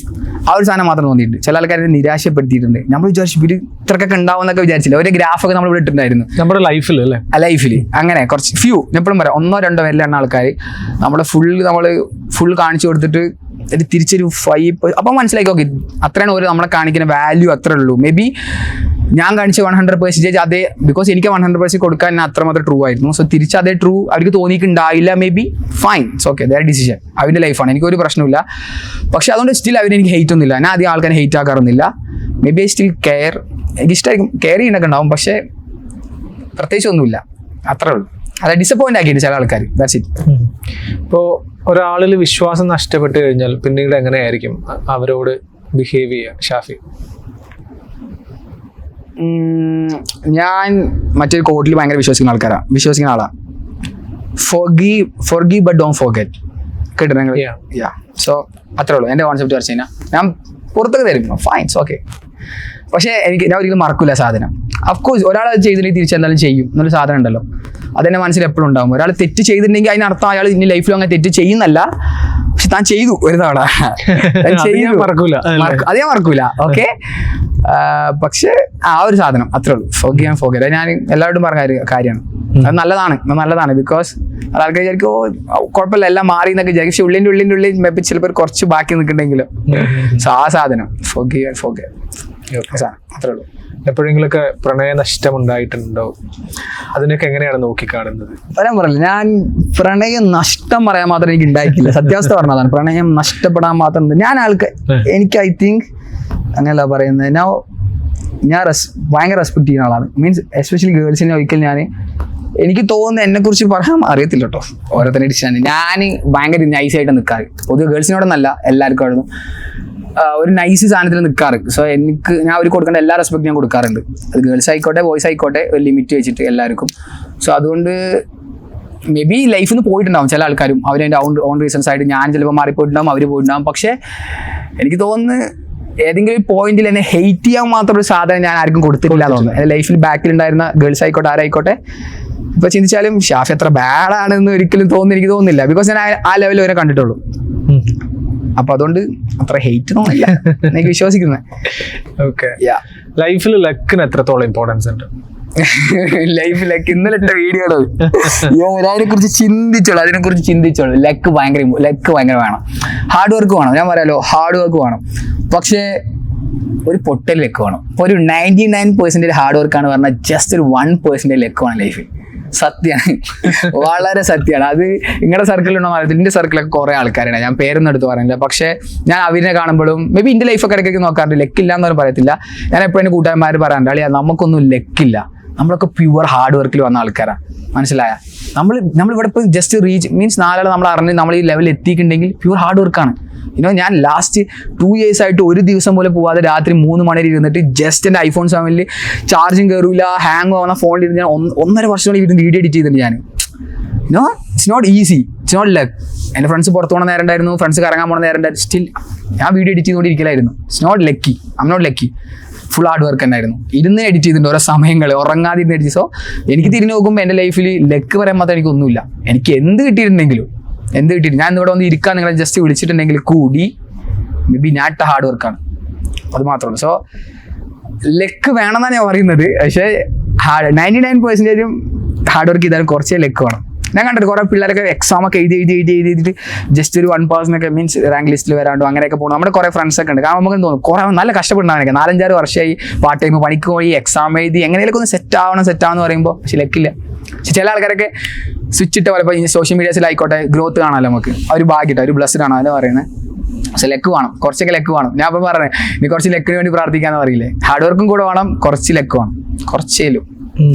ആ ഒരു സാധനം മാത്രം തോന്നിയിട്ടുണ്ട്. ചില ആൾക്കാരെ നിരാശപ്പെടുത്തിയിട്ടുണ്ട്. നമ്മൾ വിചാരിച്ചു ഇവര് ഇത്രക്കൊക്കെ ഉണ്ടാവും എന്നൊക്കെ വിചാരിച്ചില്ല. ഒരു ഗ്രാഫൊക്കെ നമ്മൾ ഇവിടെ ഇട്ടിട്ടുണ്ടായിരുന്നു നമ്മുടെ ലൈഫിൽ അല്ലേ, ലൈഫിൽ അങ്ങനെ കുറച്ച് എപ്പോഴും പറയാം 1-2 പേരിലാണ് ആൾക്കാർ നമ്മൾ ഫുൾ കാണിച്ചു കൊടുത്തിട്ട് തിരിച്ചൊരു 5%. അപ്പം മനസ്സിലാക്കി ഓക്കെ അത്രയാണ് ഒരു നമ്മളെ കാണിക്കുന്ന വാല്യൂ അത്രേ ഉള്ളൂ. മേ ബി ഞാൻ കാണിച്ച 100% അതേ, ബിക്കോസ് എനിക്ക് 100% കൊടുക്കാൻ ഞാൻ അത്രമാത്രം ട്രൂ ആയിരുന്നു. സോ തിരിച്ച് അതേ ട്രൂ അവർക്ക് തോന്നിയിട്ടുണ്ടായില്ല, maybe fine, it's okay, their decision, അവൻ്റെ ലൈഫാണ്, എനിക്കൊരു പ്രശ്നമില്ല. പക്ഷെ അതുകൊണ്ട് സ്റ്റിൽ അവരെനിക്ക് ഹെയ്റ്റ് ഒന്നുമില്ല, ഞാൻ ആദ്യം ആൾക്കാരെ ഹെയ്റ്റ് ആക്കാറൊന്നുമില്ല. Maybe I still care, എനിക്ക് ഇഷ്ടമായിരിക്കും, കെയർ ചെയ്യുന്നൊക്കെ ഉണ്ടാവും, പക്ഷേ പ്രത്യേകിച്ച് ഒന്നുമില്ല, അത്രേ ഉള്ളൂ. അത് ഡിസപ്പോയിന്റ് ആക്കിയിട്ട് ചില ആൾക്കാർ, ദാറ്റ്സ് ഇറ്റ്. ഇപ്പോൾ ഒരാളിൽ വിശ്വാസം നഷ്ടപ്പെട്ട് കഴിഞ്ഞാൽ പിന്നീട് എങ്ങനെയായിരിക്കും അവരോട് ബിഹേവ് ചെയ്യുക ഷാഫി? ഞാൻ മറ്റൊരു കോട്ടിൽ ഭയങ്കര വിശ്വസിക്കുന്ന ആളാണ്. forgive but don't forget. കേട്ടിട്ടുണ്ടെങ്കിൽ സോ അത്രേ ഉള്ളൂ എൻ്റെ കോൺസെപ്റ്റ് വെച്ച് കഴിഞ്ഞാൽ. ഞാൻ പുറത്തൊക്കെ തരും, ഫൈൻസ് ഓക്കെ, പക്ഷേ ഞാൻ ഒരിക്കലും മറക്കില്ല സാധനം. അഫ്കോഴ്സ് ഒരാൾ അത് ചെയ്തിട്ടുണ്ടെങ്കിൽ തിരിച്ചെന്തായാലും ചെയ്യും എന്നൊരു സാധനം ഉണ്ടല്ലോ, അതെന്നെ മനസ്സിൽ എപ്പോഴും ഉണ്ടാവും. ഒരാൾ തെറ്റ് ചെയ്തിട്ടുണ്ടെങ്കിൽ അതിനർത്ഥം അയാൾ ഇനി ലൈഫിൽ അങ്ങനെ തെറ്റ് ചെയ്യുന്നല്ല, പക്ഷെ താൻ ചെയ്തു ഒരു തവണ, അതേ മറക്കൂല ഓക്കെ. പക്ഷെ ആ ഒരു സാധനം അത്രേ ഉള്ളൂ, forget. ഞാൻ എല്ലാവരോടും പറഞ്ഞ കാര്യമാണ്. അത് നല്ലതാണ് ബിക്കോസ് ആൾക്കാർ വിചാരിക്കും കുഴപ്പമില്ല എല്ലാം മാറി എന്നൊക്കെ വിചാരിക്കും, പക്ഷെ ഉള്ളിൻ്റെ ഉള്ളിൽ ചിലപ്പോൾ കുറച്ച് ബാക്കി നിൽക്കുന്നുണ്ടെങ്കിലും സോ ആ സാധനം forget അത്രേ ഉള്ളൂ. എപ്പോഴെങ്കിലൊക്കെ പ്രണയ നഷ്ടം ഉണ്ടായിട്ടുണ്ടോ? അതിനൊക്കെ എങ്ങനെയാണ് നോക്കിക്കാണുന്നത്? പറഞ്ഞില്ല, ഞാൻ പ്രണയം നഷ്ടം പറയാൻ മാത്രം എനിക്ക് ഉണ്ടായിട്ടില്ല, സത്യാവസ്ഥ പറഞ്ഞതാണ്. പ്രണയം നഷ്ടപ്പെടാൻ മാത്രം എനിക്ക് ഐ തിങ്ക് അങ്ങനെയല്ല പറയുന്നത്. ഞാൻ ഭയങ്കര റെസ്പെക്ട് ചെയ്യുന്ന ആളാണ്, മീൻസ് എസ്പെഷ്യലി ഗേൾസിനെ. ഒരിക്കൽ എനിക്ക് തോന്നുന്നത് എന്നെ കുറിച്ച് പറയാൻ അറിയത്തില്ല കേട്ടോ, ഓരോരുത്തരുടെ ഡിസിഷൻ. ഞാൻ ഭയങ്കര നൈസായിട്ട് നിൽക്കാറ്, പൊതുവെ ഗേൾസിനോടൊന്നല്ല എല്ലാവർക്കും ആയിരുന്നു ഒരു നൈസ് സാധനത്തിൽ നിൽക്കാറ്. സോ ഞാൻ അവർ കൊടുക്കേണ്ട എല്ലാ റെസ്പെക്ട് ഞാൻ കൊടുക്കാറുണ്ട്, അത് ഗേൾസ് ആയിക്കോട്ടെ ബോയ്സ് ആയിക്കോട്ടെ, ഒരു ലിമിറ്റ് വെച്ചിട്ട് എല്ലാവർക്കും. സോ അതുകൊണ്ട് മേ ബി ലൈഫിൽ നിന്ന് പോയിട്ടുണ്ടാവും ചില ആൾക്കാരും, അവരതിൻ്റെ ഓൺ റീസൺസ് ആയിട്ട്. ഞാൻ ചിലപ്പോൾ മാറിപ്പോയിട്ടുണ്ടാവും, അവർ പോയിട്ടുണ്ടാവും. പക്ഷേ എനിക്ക് തോന്നുന്നു ഏതെങ്കിലും ഒരു പോയിന്റിൽ എന്നെ ഹെയ്റ്റ് ചെയ്യാൻ മാത്രം ഒരു സാധനം ഞാൻ ആർക്കും കൊടുത്തിട്ടില്ല തോന്നുന്നു. എൻ്റെ ലൈഫിൽ ബാക്കിലുണ്ടായിരുന്ന ഗേൾസ് ആയിക്കോട്ടെ ആരായിക്കോട്ടെ. ഇപ്പൊ ചിന്തിച്ചാലും ഷാഫി അത്ര ബാഡാണെന്ന് ഒരിക്കലും എനിക്ക് തോന്നുന്നില്ല, ബിക്കോസ് ഞാൻ ആ ലെവലിൽ വരെ കണ്ടിട്ടുള്ളൂ. അപ്പൊ അതുകൊണ്ട് അത്ര ഹെയ്റ്റ് തോന്നില്ല എനിക്ക് വിശ്വസിക്കുന്നത്. ലൈഫിൽ ലക്കിന് എത്രത്തോളം ഇമ്പോർട്ടൻസ് ഉണ്ട്? ലൈഫിലേക്ക് ഇന്നലെ ഇട്ട വീഡിയോകൾ അതിനെക്കുറിച്ച് ചിന്തിച്ചോളൂ. ലക്ക് ഭയങ്കര വേണം, ഹാർഡ് വർക്ക് വേണം. ഞാൻ പറയാലോ ഹാർഡ് വർക്ക് വേണം, പക്ഷേ ഒരു പൊട്ടൽ ലക്ക് വേണം. ഒരു 99% ഹാർഡ് വർക്കാണ് പറഞ്ഞാൽ ജസ്റ്റ് ഒരു 1% ലക്ക് വേണം ലൈഫിൽ. സത്യമാണ്, വളരെ സത്യമാണ്. അത് നിങ്ങളുടെ സർക്കിളിലുണ്ടോ അറിയത്തില്ല, എൻ്റെ സർക്കിളൊക്കെ കുറേ ആൾക്കാരാണ്, ഞാൻ പേരൊന്നും എടുത്ത് പറയുന്നില്ല. പക്ഷേ ഞാൻ അവരിനെ കാണുമ്പോഴും മേ ബി എൻ്റെ ലൈഫൊക്കെ ഇടയ്ക്കൊക്കെ നോക്കാറുണ്ട്, ലക്കില്ല എന്നൊന്നും പറയത്തില്ല. ഞാൻ എപ്പോഴും എൻ്റെ കൂട്ടുകാരന്മാർ പറയാറുണ്ട്, അളിയാ നമുക്കൊന്നും ലക്കില്ല, നമ്മളൊക്കെ പ്യുവർ ഹാർഡ് വർക്കിൽ വന്ന ആൾക്കാരാണ്. മനസ്സിലായ? നമ്മളിവിടെ ഇപ്പോൾ ജസ്റ്റ് റീച്ച് മീൻസ് നാലാൾ നമ്മൾ അറിഞ്ഞ് നമ്മൾ ഈ ലെവലിൽ എത്തിയിട്ടുണ്ടെങ്കിൽ പ്യുവർ ഹാർഡ് വർക്കാണ്. ഞാൻ ലാസ്റ്റ് 2 years ആയിട്ട് ഒരു ദിവസം പോലെ പോവാതെ രാത്രി 3 മണി ഇരുന്നിട്ട് ജസ്റ്റ് എൻ്റെ iPhone 7 ചാർജിങ് കയറില്ല, ഹാങ് ആവുന്ന ഫോണിൽ ഇരുന്ന് ഞാൻ 1.5 വർഷം ഇരുന്ന് വീഡിയോ എഡിറ്റ് ചെയ്തിട്ടുണ്ട് ഞാൻ. It's not easy, it's not luck. എൻ്റെ ഫ്രണ്ട്സ് പുറത്ത് പോകണ നേരം ഉണ്ടായിരുന്നു, ഫ്രണ്ട്സ് കറങ്ങാൻ പോകണ നേരം ഉണ്ടായിരുന്നു, സ്റ്റിൽ ഞാൻ വീഡിയോ എഡിറ്റ് ചെയ്തുകൊണ്ടിരിക്കലായിരുന്നു. It's not lucky, I'm not lucky. Full hard work തന്നെയായിരുന്നു. ഇരുന്ന് എഡിറ്റ് ചെയ്തിട്ടുണ്ട് ഓരോ സമയങ്ങൾ, ഉറങ്ങാതെ ഇരുന്ന് എഡിറ്റ്. സോ എനിക്ക് തിരിഞ്ഞു നോക്കുമ്പോൾ എൻ്റെ ലൈഫിൽ ലക്ക് പറയാൻ മാത്രം എനിക്കൊന്നുമില്ല. എനിക്ക് എന്ത് കിട്ടിയിട്ടുണ്ടെങ്കിലും ഞാൻ ഇവിടെ വന്ന് ഇരിക്കാൻ നിങ്ങളെ ജസ്റ്റ് വിളിച്ചിട്ടുണ്ടെങ്കിൽ കൂടി മേ ബി ഞാൻ ഹാർഡ് വർക്കാണ്, അത് മാത്രമേ ഉള്ളൂ. സോ ലക്ക് വേണമെന്നാണ് ഞാൻ പറയുന്നത്, പക്ഷേ 99% ഹാർഡ് വർക്ക് ചെയ്താലും കുറച്ചേ ലക്ക് വേണം. ഞാൻ കണ്ടിട്ട് കുറേ പിള്ളേരൊക്കെ എക്സാമൊക്കെ എഴുതിയിട്ട് ജസ്റ്റ് ഒരു 1% മീൻസ് റാങ്ക് ലിസ്റ്റിൽ വരാണ്ടോ അങ്ങനെയൊക്കെ പോകുന്നു. നമ്മുടെ കുറേ ഫ്രണ്ട്സൊക്കെ ഉണ്ട്. കാരണം നമുക്ക് തോന്നും കുറേ നല്ല കഷ്ടപ്പെടുന്നവനൊക്കെ 4-5 വർഷമായി പാർട്ട് ടൈം പണിക്ക് പോയി എക്സാം എഴുതി എങ്ങനെയൊക്കെ ഒന്ന് സെറ്റാവെന്ന് പറയുമ്പോൾ പക്ഷെ ലക്കില്ല. പക്ഷെ ചില ആൾക്കാരൊക്കെ സ്വിച്ച് ഇട്ട പോലെ ഇപ്പോൾ സോഷ്യൽ മീഡിയസിലായിക്കോട്ടെ ഗ്രോത്ത് കാണാമല്ലോ നമുക്ക്, ഒരു ഭാഗ്യട്ടോ, ഒരു ബ്ലസ്ഡ് ആണോ അത് പറയുന്നത്. പക്ഷെ ലക്ക് വേണം, കുറച്ചൊക്കെ ലക്ക് വേണം. ഞാൻ അപ്പം പറഞ്ഞത് നീ കുറച്ച് ലക്കിന് വേണ്ടി പ്രാർത്ഥിക്കാന്ന് പറയില്ലേ, ഹാർഡ് വർക്കും കൂടെ വേണം, കുറച്ച് ലക്ക് വേണം, കുറച്ചേലും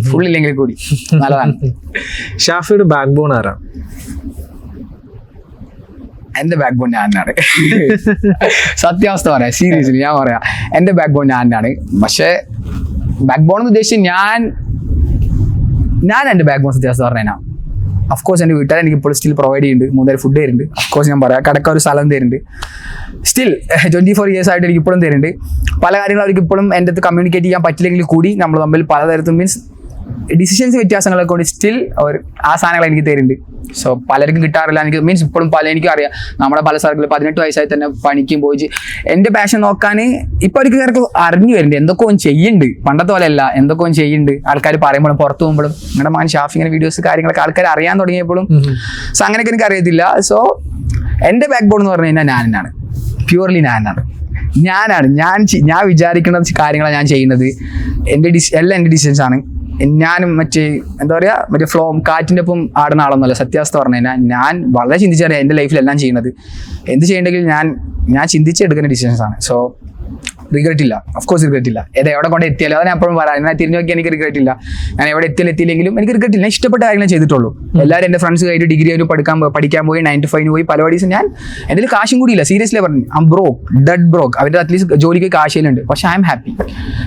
ഫുൾ ഇല്ലെങ്കിൽ കൂടി നല്ലതാണ്. ഷാഫിയുടെ ബാക്ക് ബോൺ ആരാണ്? എന്റെ ബാക്ക് ബോൺ ഞാനാണ്. സത്യാവസ്ഥ പറയാം, സീരിയസ്ലി ഞാൻ പറയാം, എന്റെ ബാക്ക് ബോൺ ഞാനാണ്. പക്ഷെ ബാക്ക് ബോൺ എന്ന് ഉദ്ദേശിച്ച് ഞാൻ എന്റെ ബാക്ക് ബോൺ സത്യാവസ്ഥ പറഞ്ഞാൽ അഫ്കോഴ്സ് എൻ്റെ വീട്ടുകാർ എനിക്ക് ഇപ്പോൾ സ്റ്റിൽ പ്രൊവൈഡ് ചെയ്യുന്നുണ്ട്, 3 നേരം ഫുഡ് തരുന്നുണ്ട്. അഫ്കോഴ്സ് ഞാൻ പറയാം, കടക്ക ഒരു സ്ഥലം തരുന്നുണ്ട്. സ്റ്റിൽ 24 years ആയിട്ട് എനിക്ക് ഇപ്പോഴും തരുന്നുണ്ട്. പല കാര്യങ്ങളും അവർക്ക് ഇപ്പോഴും എൻ്റെ അടുത്ത് കമ്മ്യൂണിക്കേറ്റ് ചെയ്യാൻ പറ്റില്ലെങ്കിൽ കൂടി നമ്മൾ തമ്മിൽ പലതരത്തിൽ മീൻസ് ഡിസിഷൻസ് വ്യത്യാസങ്ങളൊക്കെ കൊണ്ട് സ്റ്റിൽ അവർ ആ സാധനങ്ങൾ എനിക്ക് തരുന്നുണ്ട്. സോ പലർക്കും കിട്ടാറില്ല, എനിക്ക് മീൻസ് ഇപ്പോഴും എനിക്കും അറിയാം നമ്മുടെ പല സർക്കിൾ 18 വയസ്സായി തന്നെ പണിക്കും പോയി എൻ്റെ പാഷൻ നോക്കാൻ ഇപ്പം അവർക്ക് അറിഞ്ഞു വരുന്നുണ്ട്, എന്തൊക്കെ ചെയ്യുന്നുണ്ട്, പണ്ടത്തെ പോലെ അല്ല, എന്തൊക്കെ ചെയ്യുന്നുണ്ട്. ആൾക്കാർ പറയുമ്പോഴും പുറത്ത് പോകുമ്പോഴും നിങ്ങളുടെ മാൻ ഷാഫി ഇങ്ങനെ വീഡിയോസ് കാര്യങ്ങളൊക്കെ ആൾക്കാർ അറിയാൻ തുടങ്ങിയപ്പോഴും സോ അങ്ങനെയൊക്കെ എനിക്ക് അറിയത്തില്ല. സോ എൻ്റെ ബാക്ക് ബോൺ എന്ന് പറഞ്ഞു കഴിഞ്ഞാൽ ഞാൻ തന്നെയാണ്. പ്യൂർലി ഞാനാണ് ഞാൻ വിചാരിക്കുന്ന കാര്യങ്ങളാണ് ഞാൻ ചെയ്യുന്നത്. എല്ലാം എൻ്റെ ഡിസിഷൻസ് ആണ്. ഞാനും എന്താ പറയുക, ഫ്ലോ കാറ്റിൻ്റെ ഒപ്പം ആടുന്ന ആളൊന്നുമല്ല. സത്യാവസ്ഥ പറഞ്ഞു കഴിഞ്ഞാൽ ഞാൻ വളരെ ചിന്തിച്ചറിയാം എൻ്റെ ലൈഫിലെല്ലാം ചെയ്യുന്നത്. എന്ത് ചെയ്യണമെങ്കിൽ ഞാൻ ചിന്തിച്ചെടുക്കുന്ന ഡിസിഷൻസ് ആണ്. സോ റിഗ്രറ്റ് ഇല്ല, ഓഫ്കോഴ്സ് റിഗ്രറ്റ് ഇല്ല. എവിടെ കൊണ്ട് എത്തിയാലും അത് ഞാൻ എപ്പോഴും പറയാം. ഞാൻ തിരിഞ്ഞു നോക്കി എനിക്ക് റിഗ്രറ്റ് ഇല്ല. ഞാൻ എവിടെ എത്തിയില്ലെങ്കിലും എനിക്ക് റിഗ്രറ്റ് ഇല്ല. ഞാൻ ഇഷ്ടപ്പെട്ട കാര്യങ്ങൾ ചെയ്തിട്ടുള്ളൂ. എല്ലാവരും എൻ്റെ ഫ്രണ്ട്സ് കഴിഞ്ഞ് ഡിഗ്രി കഴിഞ്ഞ് പഠിക്കാൻ പോയി 9 to 5 പോയി പല വടീസ്. ഞാൻ എൻ്റെ കാശും കൂടി ഇല്ല. സീരിയസ്ലി പറഞ്ഞു, ഡെഡ് ബ്രോക്ക്. അവരുടെ അറ്റ്ലീസ്റ്റ് ജോലിക്ക് കാശയിലുണ്ട്. പക്ഷെ ഐ എം ഹാപ്പി.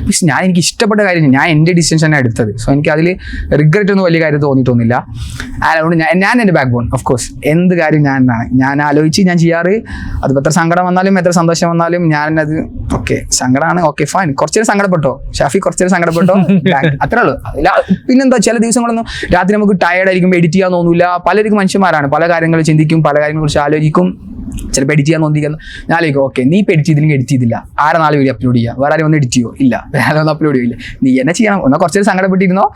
പക്ഷെ എനിക്ക് ഇഷ്ടപ്പെട്ട കാര്യം ഞാൻ എൻ്റെ ഡിസിഷൻസ് തന്നെ എടുത്തത്. സോ എനിക്ക് അതിൽ റിഗ്രറ്റ് ഒന്നും വലിയ കാര്യം തോന്നിയിട്ടൊന്നുമില്ല. അതുകൊണ്ട് ഞാൻ എൻ്റെ ബാക്ക് ബോൺ. ഓഫ്കോഴ്സ് എന്ത് കാര്യം ഞാൻ ആലോചിച്ച് ഞാൻ ചെയ്യാറ്. അതിപ്പോൾ എത്ര സങ്കടം വന്നാലും എത്ര സന്തോഷം വന്നാലും ഞാനത് ഓക്കെ, സങ്കടമാണ്, ഓക്കെ ഫൈൻ. കുറച്ചേരം സങ്കടപ്പെട്ടോ ഷാഫി, കുറച്ചേരം സങ്കടപ്പെട്ടോ, അത്രേ ഉള്ളൂ. പിന്നെന്താ, ചില ദിവസങ്ങളൊന്നും രാത്രി നമുക്ക് ടയർഡ് ആയിരിക്കും, എഡിറ്റ് ചെയ്യാൻ തോന്നില്ല. പലർക്കും മനുഷ്യന്മാരാണ്, പല കാര്യങ്ങൾ ചിന്തിക്കും, പല കാര്യങ്ങളെ കുറിച്ച് ആലോചിക്കും. ചിലപ്പോൾ എഡിറ്റ് ചെയ്യാൻ തോന്നിയിരിക്കുന്നു. ഞാൻ ആലോചിക്കും, ഓക്കെ നീ ഇപ്പോൾ എഡിറ്റ് ചെയ്തില്ലെങ്കിൽ എഡിറ്റ് ചെയ്തില്ല, ആരെ 4 വീഡിയോ അപ്ലോഡ് ചെയ്യുക, വേറെ ആരും ഒന്ന് എഡിറ്റ് ചെയ്യോ? ഇല്ല, വേറെ ഒന്ന് അപ്ലോഡ് ചെയ്യില്ല. നീ എന്നെ ചെയ്യണം. എന്നാൽ കുറച്ചേരം സങ്കടപ്പെട്ടിരുന്നോ,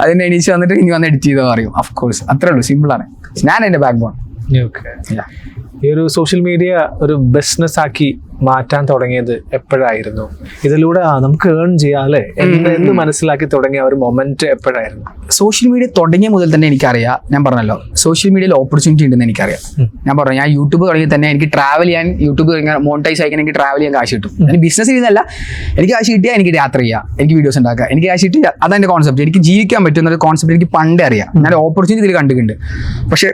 അതിനെ എണീച്ച് വന്നിട്ട് ഇനി വന്ന് എഡിറ്റ് ചെയ്തോ അറിയും. ഓഫ്കോഴ്സ് അത്രേ ഉള്ളൂ, സിമ്പിളാണ്. ഞാൻ എൻ്റെ ബാക്ക് ബോൺ. ഈ ഒരു സോഷ്യൽ മീഡിയ ഒരു ബിസിനസ് ആക്കി മാറ്റാൻ തുടങ്ങിയത് എപ്പോഴായിരുന്നു? ഇതിലൂടെ നമുക്ക് ഏൺ ചെയ്യാം അല്ലേ എന്ന് മനസ്സിലാക്കി തുടങ്ങിയ ഒരു മൊമെന്റ് എപ്പോഴായിരുന്നു? സോഷ്യൽ മീഡിയ തുടങ്ങിയ മുതൽ തന്നെ എനിക്കറിയാം. ഞാൻ പറഞ്ഞല്ലോ, സോഷ്യൽ മീഡിയയിൽ ഓപ്പർച്യൂണിറ്റി ഉണ്ടെന്ന് എനിക്കറിയാം. ഞാൻ പറഞ്ഞു, ഞാൻ യൂട്യൂബ് തുടങ്ങി തന്നെ എനിക്ക് ട്രാവൽ ചെയ്യാൻ, യൂട്യൂബ് മോണിറ്റൈസ് ആയിക്കാൻ എനിക്ക് ട്രാവൽ ചെയ്യാൻ കാശ് കിട്ടും. എനിക്ക് ബിസിനസ് ചെയ്യുന്നതല്ല, എനിക്ക് കാശ് കിട്ടിയാൽ എനിക്ക് യാത്ര ചെയ്യാം, എനിക്ക് വീഡിയോസ് ഉണ്ടാക്കാം, എനിക്ക് കാശ് കിട്ടിയാൽ അതെൻ്റെ കോൺസെപ്റ്റ്. എനിക്ക് ജീവിക്കാൻ പറ്റുന്ന ഒരു കോൺസെപ്റ്റ് എനിക്ക് പണ്ടേ അറിയാം. ഞാൻ ഓപ്പർച്യൂണിറ്റി ഇതിൽ കണ്ടിട്ടുണ്ട്. പക്ഷെ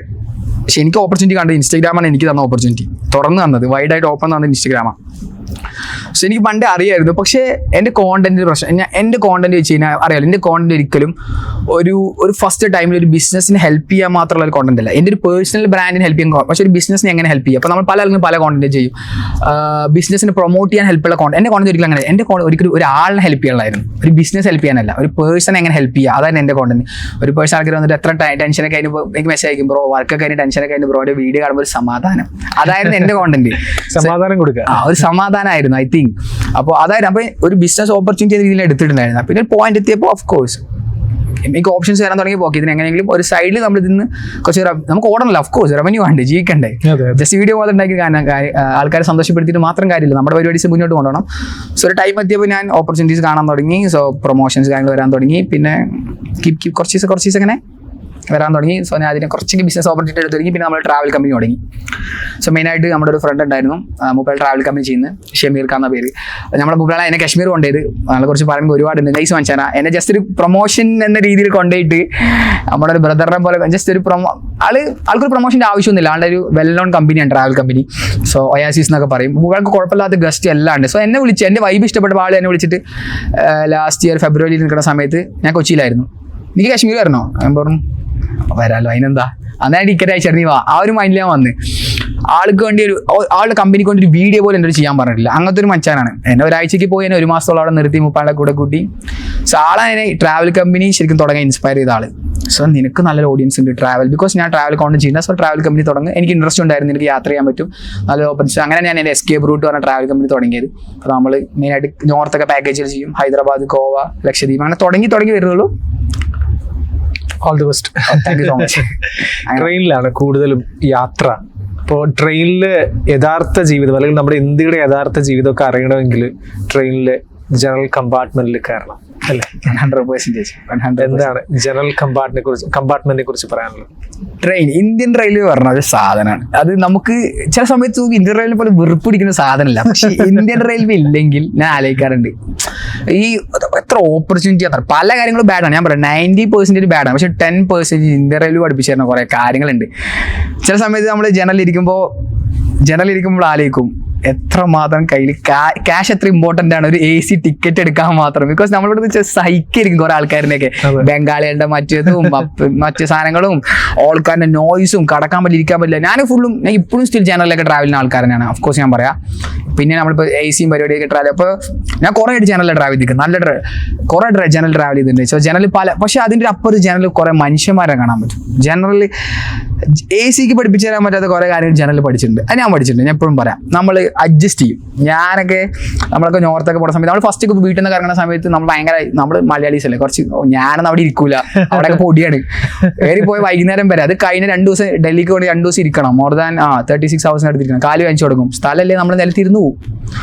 എനിക്ക് ഓപ്പർച്യൂണിറ്റി കണ്ടത് ഇൻസ്റ്റാഗ്രാമാണ്. എനിക്ക് തന്ന ഓപ്പർച്യൂണിറ്റി തുറന്നു തന്നത്, വൈഡായിട്ട് ഓപ്പൺ തന്നത് ഇൻസ്റ്റാഗ്രാമാണ്. സോ എനിക്ക് പണ്ടേ അറിയായിരുന്നു. പക്ഷേ എൻ്റെ കോണ്ടന്റിന്റെ പ്രശ്നം, എൻ്റെ കോണ്ടന്റ് വെച്ച് കഴിഞ്ഞാൽ അറിയാലോ, എൻ്റെ കോണ്ടന്റ് ഒരിക്കലും ഒരു ഫസ്റ്റ് ടൈമിൽ ഒരു ബിസിനസ്സിന് ഹെൽപ്പ് ചെയ്യാൻ മാത്രമുള്ള ഒരു കോണ്ടന്റ് അല്ല. എൻ്റെ ഒരു പേഴ്സണൽ ബ്രാൻഡിന് ഹെൽപ്പ് ചെയ്യാൻ, പക്ഷേ ഒരു ബിസിനസ്സിനെ എങ്ങനെ ഹെൽപ്പ് ചെയ്യുക. അപ്പോൾ നമ്മൾ പല ആൾക്കും പല കോണ്ടന്റ് ചെയ്യും. ബിസിനസ്സിനെ പ്രൊമോട്ട് ചെയ്യാൻ ഹെൽപ്പുള്ള കോണ്ടന്റ്. എൻ്റെ കോണ്ടന്റ് ഒരിക്കലും അങ്ങനെ, എൻ്റെ ഒരിക്കലും ഒരാളിനെ ഹെൽപ്പ് ചെയ്യാനായിരുന്നു, ഒരു ബിസിനസ് ഹെൽപ്പ് ചെയ്യാനല്ല, ഒരു പേഴ്സണെ എങ്ങനെ ഹെൽപ്പ് ചെയ്യുക, അതായിരുന്നു എൻ്റെ കോണ്ടന്റ്. ഒരു പേഴ്സൺ ആൾക്കാർ വന്നിട്ട് എത്ര ടെൻഷനൊക്കെ ആയിരുന്നു, എനിക്ക് മെസ്സേജ് അയക്കും, ബ്രോ വർക്കൊക്കെ അതിന് ടെൻഷനൊക്കെ ആയിരുന്നു, ബ്രോയുടെ വീഡിയോ കാണുമ്പോൾ ഒരു സമാധാനം, അതായിരുന്നു എൻ്റെ കോണ്ടന്റ്. സമാധാനം കൊടുക്കുക, ഒരു സമാധാനമായിരുന്നു ഐ തിങ്ക്. അപ്പോൾ അതായിരുന്നു. അപ്പോൾ ഒരു ബിസിനസ് ഓപ്പർച്യൂണിറ്റി രീതിയിൽ എടുത്തിട്ടുണ്ടായിരുന്നു. പിന്നെ ഒരു പോയിന്റ് എത്തിയപ്പോൾ ഓഫ് കോഴ്സ് എനിക്ക് ഓപ്ഷൻസ് വരാൻ തുടങ്ങി. പോക്കി ഇതിന് എങ്ങനെയെങ്കിലും ഒരു സൈഡിൽ നമ്മൾ ഇതിന് കുറച്ച് നമുക്ക് ഓടണമല്ലോ, ഓഫ് കോഴ്സ് റവന്യൂ വേണ്ടേ, ജീവിക്കണ്ടേ. ജസ്റ്റ് വീഡിയോ മാത്രം ഉണ്ടാക്കി ആൾക്കാരെ സന്തോഷപ്പെടുത്തിയിട്ട് മാത്രം കാര്യമില്ല, നമ്മുടെ പരിപാടീസ് മുന്നോട്ട് കൊണ്ടുപോകണം. സോ ഒരു ടൈം എത്തിയപ്പോൾ ഞാൻ ഓപ്പർച്യൂണിറ്റീസ് കാണാൻ തുടങ്ങി. സോ പ്രൊമോഷൻസ് കാര്യങ്ങൾ വരാൻ തുടങ്ങി. പിന്നെ കുറച്ച് അങ്ങനെ വരാൻ തുടങ്ങി. സോ ഞാൻ അതിനെ കുറച്ചൊക്കെ ബിസിനസ് ഓപ്പർച്യൂണിറ്റി എടുത്ത് തുടങ്ങി. പിന്നെ നമ്മൾ ട്രാവൽ കമ്പനി തുടങ്ങി. സോ മെയിനായിട്ട് നമ്മുടെ ഒരു ഫ്രണ്ട് ഉണ്ടായിരുന്നു, മൊബൈൽ ട്രാവൽ കമ്പനി ചെയ്യുന്നത്, ഷമീർ ഖാൻ എന്ന പേര്. നമ്മുടെ മൊബൈലാണ് എന്നെ കാശ്മീർ കൊണ്ടുപോയത്. നമ്മളെ കുറിച്ച് പറയുമ്പോൾ ഒരുപാടുണ്ട്. നൈസ് മനുഷ്യനാ. എന്നെ ജസ്റ്റ് ഒരു പ്രൊമോഷൻ എന്ന രീതിയിൽ കൊണ്ടുപോയിട്ട് നമ്മുടെ ഒരു ബ്രദറിനെ പോലെ ജസ്റ്റ് ഒരു ആൾക്കൊരു പ്രൊമോഷൻ്റെ ആവശ്യമൊന്നുമില്ല. ആളുടെ ഒരു വെൽ നോൺ കമ്പനിയാണ് ട്രാവൽ കമ്പനി. സോ ഒയാസിസ് എന്നൊക്കെ പറയും. മൊബൈൽക്ക് കുഴപ്പമില്ലാത്ത ഗസ്റ്റ് എല്ലാം ഉണ്ട്. സോ എന്നെ വിളിച്ച്, എൻ്റെ വൈബ് ഇഷ്ടപ്പെട്ട ആൾ എന്നെ വിളിച്ചിട്ട് ലാസ്റ്റ് ഇയർ ഫെബ്രുവരിയിൽ നിൽക്കുന്ന സമയത്ത് ഞാൻ കൊച്ചിയിലായിരുന്നു. എനിക്ക് കാശ്മീർ വരണോ? ഞാൻ പറഞ്ഞു വരാലോ, അതിനെന്താ. അന്നാ ടിക്കറ്റ് അയച്ചിറങ്ങി വാ, ആ ഒരു മൈൻഡിൽ ഞാൻ വന്ന്. ആൾക്ക് വേണ്ടി ആളുടെ കമ്പനിക്ക് വേണ്ടി ഒരു വീഡിയോ പോലും എൻ്റെ ചെയ്യാൻ പറഞ്ഞിട്ടില്ല. അങ്ങനത്തെ ഒരു മച്ചാനാണ്. എന്നെ ഒരാഴ്ചയ്ക്ക് പോയി എന്നെ 1 മാസത്തോളം അവിടെ നിർത്തി, 30 കൂടെ കൂട്ടി. സോ ആളെ ട്രാവൽ കമ്പനി ശരിക്കും തുടങ്ങാൻ ഇൻസ്പയർ ചെയ്ത ആള്. സോ നിനക്ക് നല്ലൊരു ഓഡിയൻസ് ഉണ്ട് ട്രാവൽ, ബിക്കോസ് ഞാൻ ട്രാവൽ കോണ്ടന്റ് ചെയ്യുന്നത്. സോ ട്രാവൽ കമ്പനി തുടങ്ങും. എനിക്ക് ഇൻട്രസ്റ്റ് ഉണ്ടായിരുന്നു, എനിക്ക് യാത്ര ചെയ്യാൻ പറ്റും, നല്ല ഓപ്പർച്യൂണിറ്റി. അങ്ങനെ ഞാൻ എൻ്റെ എസ്കേപ്പ് റൂട്ട് പറഞ്ഞ ട്രാവൽ കമ്പനി തുടങ്ങിയത്. അപ്പോൾ നമ്മൾ മെയിനായിട്ട് നോർത്തൊക്കെ പാക്കേജുകൾ ചെയ്യും, ഹൈദരാബാദ്, ഗോവ, ലക്ഷദ്വീപ്, അങ്ങനെ തുടങ്ങി വരുന്നുള്ളൂ. All the best. Thank you so much. ട്രെയിനിലാണ് കൂടുതലും യാത്ര. അപ്പോൾ ട്രെയിനില് യഥാർത്ഥ ജീവിതം അല്ലെങ്കിൽ നമ്മുടെ ഇന്ത്യയുടെ യഥാർത്ഥ ജീവിതമൊക്കെ അറിയണമെങ്കിൽ ട്രെയിനിലെ ജനറൽ കമ്പാർട്ട്മെന്റിൽ കയറണം അല്ലേ? 100%. എന്താണ് ജനറൽ കമ്പാർട്ട്മെന്റിനെ കുറിച്ച് പറയാനുള്ളത്? ട്രെയിൻ, ഇന്ത്യൻ റെയിൽവേ പറഞ്ഞ ഒരു സാധനമാണ്. അത് നമുക്ക് ചില സമയത്ത് ഇന്ത്യൻ റെയിൽവേ പോലെ വെറുപ്പിടിക്കുന്ന സാധനമല്ല. പക്ഷെ ഇന്ത്യൻ റെയിൽവേ ഇല്ലെങ്കിൽ ഞാൻ ആലോചിക്കാറുണ്ട്, ഈ എത്ര ഓപ്പർച്യൂണിറ്റി, അത്ര പല കാര്യങ്ങളും ബാഡാണ്. ഞാൻ പറയാം 90% ബാഡാണ്. പക്ഷെ 10% ഇന്ത്യൻ റെയിൽവേ പഠിപ്പിച്ചു തരുന്ന കുറേ കാര്യങ്ങളുണ്ട്. ചില സമയത്ത് നമ്മൾ ജനറലിരിക്കുമ്പോൾ ആലോചിക്കും എത്രമാത്രം കയ്യിൽ ക്യാഷ് എത്ര ഇമ്പോർട്ടൻ്റ് ആണ് ഒരു AC ടിക്കറ്റ് എടുക്കാൻ മാത്രം. ബിക്കോസ് നമ്മളിവിടെ സഹിക്കായിരിക്കും കുറെ ആൾക്കാരിനെയൊക്കെ, ബംഗാളികളുടെ മറ്റു സാധനങ്ങളും ആൾക്കാരുടെ നോയ്സും, കടക്കാൻ പറ്റില്ല, ഇരിക്കാൻ പറ്റില്ല. ഞാൻ ഇപ്പോഴും സ്റ്റിൽ ജനറലൊക്കെ ട്രാവൽ ചെയ്യുന്ന ആൾക്കാർ തന്നെയാണ്. ഓഫ്കോഴ്സ് ഞാൻ പറയാം. പിന്നെ നമ്മളിപ്പോൾ AC പരിപാടിയൊക്കെ ട്രാവൽ, അപ്പോൾ ഞാൻ കുറേ ആയിട്ട് ജനറൽ ട്രാവൽ ചെയ്തിരിക്കും, കുറേ ജനറൽ ട്രാവൽ ചെയ്തിട്ടുണ്ട്. സോ ജനറൽ പക്ഷേ അതിൻ്റെ അപ്പുറത്ത് ജനറൽ കുറേ മനുഷ്യന്മാരെ കാണാൻ പറ്റും. ജനറൽ ACക്ക് പഠിപ്പിച്ചു തരാൻ പറ്റാത്ത കുറേ കാര്യങ്ങൾ ജനറൽ പഠിച്ചിട്ടുണ്ട്. അത് ഞാൻ പഠിച്ചിട്ടുണ്ട്. ഞാൻ എപ്പോഴും പറയാം, നമ്മൾ അഡ്ജസ്റ്റ് ചെയ്യും. ഞാനൊക്കെ നമ്മളൊക്കെ നോർത്തൊക്കെ പോകുന്ന സമയത്ത് നമ്മൾ ഫസ്റ്റ് വീട്ടിൽ നിന്ന് ഇറങ്ങുന്ന സമയത്ത് നമ്മൾ ഭയങ്കര നമ്മൾ മലയാളീസ് അല്ലേ കുറച്ച് ഞാനൊന്നും അവിടെ ഇരിക്കൂല, അവിടെയൊക്കെ പൊടിയാണ് കയറി പോയി വൈകുന്നേരം വരെ. അത് കഴിഞ്ഞ 2 ദിവസം ഡൽഹിക്ക് കൊണ്ട് 2 ദിവസം ഇരിക്കണം, മോർ ദാൻ 36 hours എടുത്തിരിക്കണം. കാല് വാങ്ങിച്ചു കൊടുക്കും, സ്ഥലമല്ലേ നമ്മൾ നിലത്തിരുന്ന് പോകും.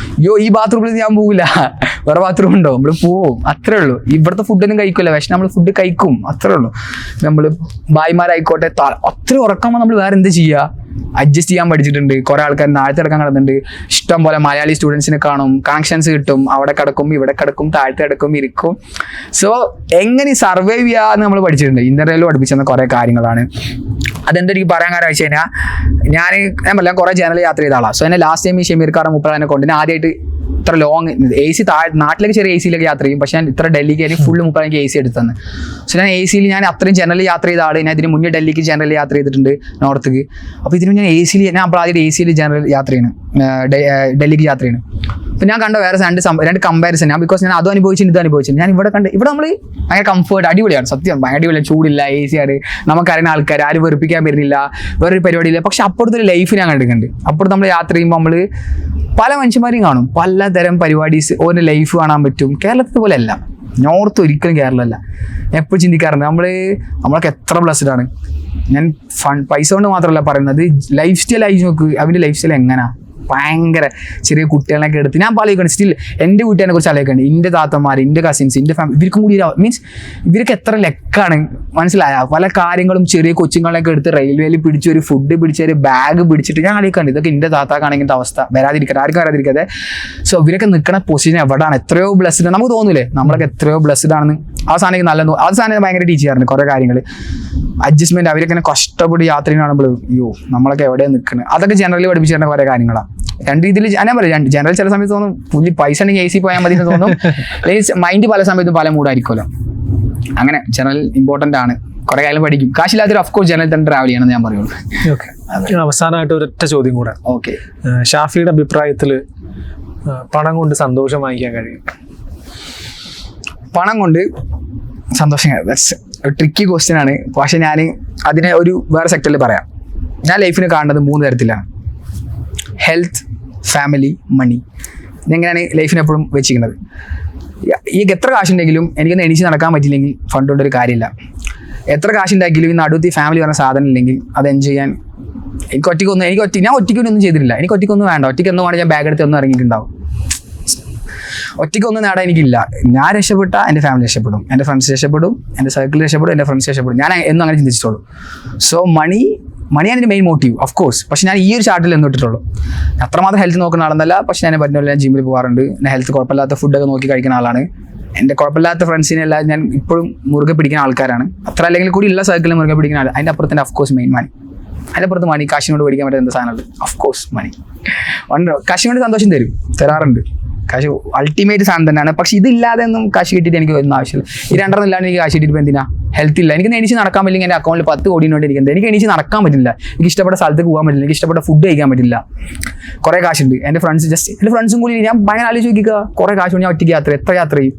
ഈ ബാത്റൂമിൽ ഞാൻ പോകില്ല, വേറെ ബാത്റൂം ഉണ്ടോ നമ്മൾ പോവും, അത്രേ ഉള്ളൂ. ഇവിടുത്തെ ഫുഡൊന്നും കഴിക്കില്ല, പക്ഷെ നമ്മൾ ഫുഡ് കഴിക്കും, അത്രേ ഉള്ളൂ. നമ്മൾ ഭായിമാരായിക്കോട്ടെ അത്ര ഉറക്കുമ്പോൾ നമ്മൾ വേറെ എന്താ ചെയ്യുക, അഡ്ജസ്റ്റ് ചെയ്യാൻ പഠിച്ചിട്ടുണ്ട്. കുറെ ആൾക്കാർ താഴത്തെ കിടക്കാൻ കിടന്നുണ്ട്, ഇഷ്ടം പോലെ മലയാളി സ്റ്റുഡൻസിനെ കാണും, കണക്ഷൻസ് കിട്ടും, അവിടെ കിടക്കും ഇവിടെ കിടക്കും താഴത്തെ കിടക്കും ഇരിക്കും. സോ എങ്ങനെ സർവൈവ് ചെയ്യാന്ന് നമ്മൾ പഠിച്ചിട്ടുണ്ട്. ഇന്റർവ്യൂവിൽ പഠിപ്പിച്ചെന്ന കുറെ കാര്യങ്ങളാണ്. അതെന്താ എനിക്ക് പറയാൻ കാരണം വെച്ച് കഴിഞ്ഞാൽ ഞാൻ പറയാം കുറെ ജനറൽ യാത്ര ചെയ്ത ആളാണ്. സോ എന്നെ ലാസ്റ്റ് ടൈം ഈ ഷമീർക്കാരൻ മുപ്പതിനെ കൊണ്ട് ഞാൻ ആദ്യമായിട്ട് ഇത്ര ലോങ് AC നാട്ടിലേക്ക് ചെറിയ AC-യിലേക്ക് യാത്ര ചെയ്യും, പക്ഷെ ഞാൻ ഇത്ര ഡൽഹിക്ക് എനിക്ക് ഫുള്ള് 30 എനിക്ക് AC എടുത്തന്ന്. സോ ഞാൻ AC-യിൽ ഞാൻ അത്രയും ജനറൽ യാത്ര ചെയ്ത ആൾ. ഞാൻ ഇതിന് മുന്നേ ഡൽഹിക്ക് ജനറൽ യാത്ര ചെയ്തിട്ടുണ്ട്, നോർത്തേക്ക്. അപ്പോൾ ഇതിന് ഞാൻ AC-യിൽ ഞാൻ അപ്പോൾ ആദ്യം AC-യിൽ ജനറൽ യാത്ര ചെയ്യണം, ഡൽഹിക്ക് യാത്ര ചെയ്യണം. അപ്പോൾ ഞാൻ കണ്ട വേറെ രണ്ട് കമ്പാരിസൺ ഞാൻ ബിക്കോസ് ഞാൻ അതും അനുഭവിച്ചിട്ട് ഇത് അനുഭവിച്ചിട്ട് ഞാൻ ഇവിടെ നമ്മൾ ഭയങ്കര കംഫർട്ട് അടിപൊളിയാണ്, സത്യം ഭയങ്കര അടിപൊളിയാണ്, ചൂടില്ല, AC ആണ്, നമുക്കറിയുന്ന ആൾക്കാർ ആരും വെറുപ്പിക്കാൻ വരുന്നില്ല, വേറൊരു പരിപാടിയില്ല. പക്ഷെ അപ്പുറത്തെ ഒരു ലൈഫ് ഞാൻ കണ്ടിട്ടുണ്ട്. അപ്പുറത്ത് നമ്മൾ യാത്ര ചെയ്യുമ്പോൾ നമ്മൾ പല മനുഷ്യന്മാരെയും കാണും, പലതരം പരിപാടീസ്, ഓരോ ലൈഫ് കാണാൻ പറ്റും. കേരളത്തിൽ പോലെ അല്ല, നോർത്ത് ഒരിക്കലും കേരളമല്ല. ഞാൻ എപ്പോഴും ചിന്തിക്കാറുണ്ട് നമ്മളൊക്കെ എത്ര ബ്ലസ്ഡ് ആണ്. ഞാൻ പൈസ കൊണ്ട് മാത്രമല്ല പറയുന്നത്, ലൈഫ് സ്റ്റൈൽ ആയി നോക്ക്, അവൻ്റെ ലൈഫ് സ്റ്റൈൽ എങ്ങനെയാ, ഭയങ്കര ചെറിയ കുട്ടികളൊക്കെ എടുത്ത് ഞാൻ ആലോചിക്കണം. സ്റ്റിൽ എൻ്റെ വീട്ടുകാരെ കുറിച്ച് ആലോചിക്കണം, എൻ്റെ താത്തമാർ, എൻ്റെ കസിൻസ്, എൻ്റെ ഫാമിലി, ഇവർക്കും കൂടി മീൻസ് ഇവർക്ക് എത്ര ലക്കാണ്, മനസ്സിലായ പല കാര്യങ്ങളും ചെറിയ കൊച്ചുങ്ങളൊക്കെ എടുത്ത് റെയിൽവേയിൽ പിടിച്ച് ഒരു ഫുഡ് പിടിച്ച് ഒരു ബാഗ് പിടിച്ചിട്ട് ഞാൻ ആലോചിക്കണം, ഇതൊക്കെ എൻ്റെ താത്താക്കാണെങ്കിൽ അവസ്ഥ വരാതിരിക്കട്ടെ, ആർക്കും വരാതിരിക്കാതെ. സോ ഇവരൊക്കെ നിൽക്കുന്ന പൊസിഷൻ എവിടെയാണ്, എത്രയോ ബ്ലസ്ഡ് നമുക്ക് തോന്നൂലേ, നമ്മളൊക്കെ എത്രയോ ബ്ലസ്ഡ് ആണെന്ന്. ആ സാധനം നല്ല ആ സാധനം ഭയങ്കര ടീച്ച് ചെയ്യാറുണ്ട് കുറേ കാര്യങ്ങൾ, അഡ്ജസ്റ്റ്മെന്റ്. അവരൊക്കെ കഷ്ടപ്പെട്ട് യാത്ര ചെയ്യുമ്പോൾ അയ്യോ നമ്മളൊക്കെ എവിടെയാണ് നിൽക്കുന്നത്, അതൊക്കെ ജനറലി പഠിപ്പിച്ചു തരുന്ന കുറേ കാര്യങ്ങളാണ്. രണ്ട് രീതിയിൽ ഞാൻ പറയാം, ജനറൽ ചില സമയത്ത് തോന്നും പുള്ളി പൈസ ഉണ്ടെങ്കിൽ AC പോയാൽ മതി എന്ന് തോന്നും, മൈൻഡ് പല സമയത്തും പല മൂഡായിരിക്കുമല്ലോ. അങ്ങനെ ജനറൽ ഇമ്പോർട്ടൻ്റ് ആണ്, കുറെ കാര്യം പഠിക്കും. കാശില്ലാത്തൊരു ഓഫ്കോഴ്സ് ജനറൽ തന്നെ ട്രാവൽ ചെയ്യണം ഞാൻ പറയുള്ളൂ. അവസാനമായിട്ട് ഒരൊറ്റ ചോദ്യം കൂടെ, ഓക്കെ, ഷാഫിയുടെ അഭിപ്രായത്തിൽ പണം കൊണ്ട് സന്തോഷം വാങ്ങിക്കാൻ കഴിയും? പണം കൊണ്ട് സന്തോഷം ട്രിക്കി ക്വസ്റ്റ്യൻ ആണ്, പക്ഷെ ഞാൻ അതിനെ ഒരു വേറെ സെക്ടറിൽ പറയാം. ഞാൻ ലൈഫിനെ കാണുന്നത് 3 തരത്തിലാണ്: ഹെൽത്ത്, ഫാമിലി, മണി. ഇതെങ്ങനെയാണ് ലൈഫിനെ എപ്പോഴും വെച്ചിരിക്കുന്നത്. ഈ എത്ര കാശുണ്ടെങ്കിലും എനിക്കൊന്ന് എണീച്ച് നടക്കാൻ പറ്റില്ലെങ്കിൽ ഫണ്ട് കൊണ്ടൊരു കാര്യമില്ല. എത്ര കാശുണ്ടാക്കിയാലും ഈ നടുത്തി ഫാമിലി പറഞ്ഞ സാധനം ഇല്ലെങ്കിൽ അത് എൻജോയ് ചെയ്യാൻ ഞാൻ ഒറ്റയ്ക്കൊന്നും ചെയ്തിട്ടില്ല. എനിക്ക് ഒറ്റയ്ക്കൊന്നും വേണ്ട, ഒറ്റയ്ക്കൊന്നും വേണമെങ്കിൽ ഞാൻ ബാഗ് എടുത്ത് ഒന്നും ഇറങ്ങിയിട്ടുണ്ടാവും. ഒറ്റയ്ക്കൊന്നും നേടാൻ എനിക്കില്ല. ഞാൻ രക്ഷപ്പെട്ട എൻ്റെ ഫാമിലി രക്ഷപ്പെടും, എൻ്റെ ഫ്രണ്ട്സ് രക്ഷപ്പെടും, എൻ്റെ സർക്കിൾ രക്ഷപ്പെടും, എൻ്റെ ഫ്രണ്ട്സ് രക്ഷപ്പെടും. ഞാൻ എന്നും അങ്ങനെ ചിന്തിച്ചിട്ടുള്ളൂ. സോ മണിയാണ് എൻ്റെ മെയിൻ മോട്ടീവ് ഓഫ് കോഴ്സ്. പക്ഷെ ഞാൻ ഈ ഒരു ചാർട്ടിൽ എന്ന് ഇട്ടിട്ടുള്ളൂ. അത്രമാത്രം ഹെൽത്ത് നോക്കുന്ന ആളെന്നല്ല, പക്ഷെ ഞാൻ പറഞ്ഞ പോലെ ഞാൻ ജിമ്മിൽ പോകാറുണ്ട്, ഞാൻ ഹെൽത്ത് കുഴപ്പമില്ലാത്ത ഫുഡൊക്കെ നോക്കി കഴിക്കുന്ന ആളാണ്. എൻ്റെ കുഴപ്പമില്ലാത്ത ഫ്രണ്ട്സിനെല്ലാം ഞാൻ ഇപ്പോഴും മുറുകെ പിടിക്കുന്ന ആൾക്കാരാണ്. അത്ര അല്ലെങ്കിൽ കൂടി ഉള്ള സർക്കിളിൽ മുറുകെ പിടിക്കുന്ന ആൾ. അതിൻ്റെ അപ്പുറത്ത് ഓഫ് കോഴ്സ് മെയിൻ മണി. അതിൻ്റെ അപ്പുറത്ത് മണി, കാശിനോട് പഠിക്കാൻ പറ്റുന്ന എന്താ സാധനമുണ്ട്? ഓഫ് കോഴ്സ് മണി. കാശിനോട് സന്തോഷം തരാറുണ്ട്. കാശ് അൾട്ടിമേറ്റ് സാധനം തന്നെയാണ്. പക്ഷെ ഇതില്ലാതെ ഒന്നും കാശ് കിട്ടിയിട്ട് എനിക്ക് ഒന്നും ആവശ്യമില്ല. ഈ 2 ഇല്ലാണ്ട് എനിക്ക് കാശ് കിട്ടിയിട്ട് എന്തിനാ? ഹെൽത്ത് ഇല്ല, എനിക്ക് എണീച്ച് നടക്കാൻ പറ്റില്ലെങ്കിൽ എൻ്റെ അക്കൗണ്ടിൽ 10 കോടി ഉണ്ട് ഇരിക്കുന്നത്. എനിക്ക് എണീച്ച് നടക്കാൻ പറ്റില്ല, എനിക്ക് ഇഷ്ടപ്പെട്ട സ്ഥലത്തേക്ക് പോകാൻ പറ്റില്ല, എനിക്ക് ഇഷ്ടപ്പെട്ട ഫുഡ് കഴിക്കാൻ പറ്റില്ല. കുറേ കാശുണ്ട്. എൻ്റെ ഫ്രണ്ട്സും കൂടി ഞാൻ ഭയങ്കര ആലോചിച്ച് നോക്കിക്കുക, കുറേ കാശ് ഞാൻ ഒറ്റയ്ക്ക് എത്ര യാത്ര ചെയ്യും.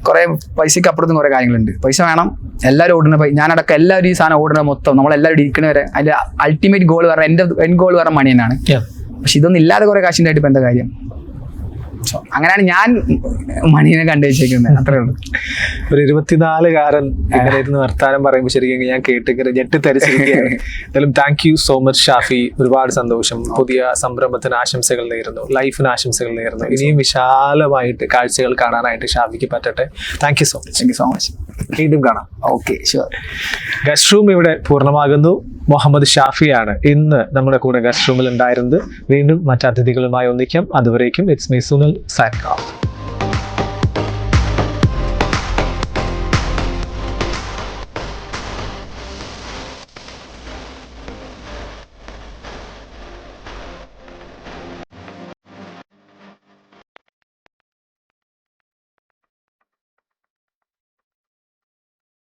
കുറേ പൈസയ്ക്ക് അപ്പുറത്തും കുറേ കാര്യങ്ങളുണ്ട്. പൈസ വേണം, എല്ലാവരും ഓടുന്ന ഞാനടക്കം എല്ലാവരും ഈ സാധനം ഓടുന്ന മൊത്തം നമ്മളെല്ലാവരും ഇരിക്കുന്നവരെ അതിൻ്റെ അൾട്ടിമേറ്റ് ഗോൾ പറഞ്ഞാൽ എൻ്റെ ഗോൾ പറഞ്ഞാൽ മണി തന്നെയാണ്. പക്ഷെ ഇതൊന്നും ഇല്ലാതെ കുറേ കാശിൻ്റെ ഇപ്പം എന്താ കാര്യം? അങ്ങനെയാണ് ഞാൻ മണീനെ കണ്ടുവച്ചേക്കുന്നത്. അത്രേ ഉള്ളൂ. ഒരു 24-കാരൻ ഇങ്ങനെ ഇരുന്ന് വർത്താനം പറയുമ്പോൾ ശരിക്കും ഞാൻ കേട്ടിങ്ങനെ ഞെട്ടിത്തരിച്ചിരിക്കുകയാണ്. എന്തായാലും thank you so much Shafi, ഒരുപാട് സന്തോഷം. പുതിയ സംരംഭത്തിന് ആശംസകൾ നേരുന്നു, ലൈഫിന് ആശംസകൾ നേരുന്നു. ഇനിയും വിശാലമായിട്ട് കാഴ്ചകൾ കാണാനായിട്ട് ഷാഫിക്ക് പറ്റട്ടെ. Thank you so much. വീണ്ടും കാണാം. Okay, sure. ഗസ്റ്റ് റൂം ഇവിടെ പൂർണ്ണമാകുന്നു. മുഹമ്മദ് ഷാഫിയാണ് ഇന്ന് നമ്മുടെ കൂടെ ഗസ്റ്റ് റൂമിൽ ഉണ്ടായിരുന്നത്. വീണ്ടും മറ്റു അതിഥികളുമായി ഒന്നിക്കാം. അതുവരേക്കും it's me Sunil signing off.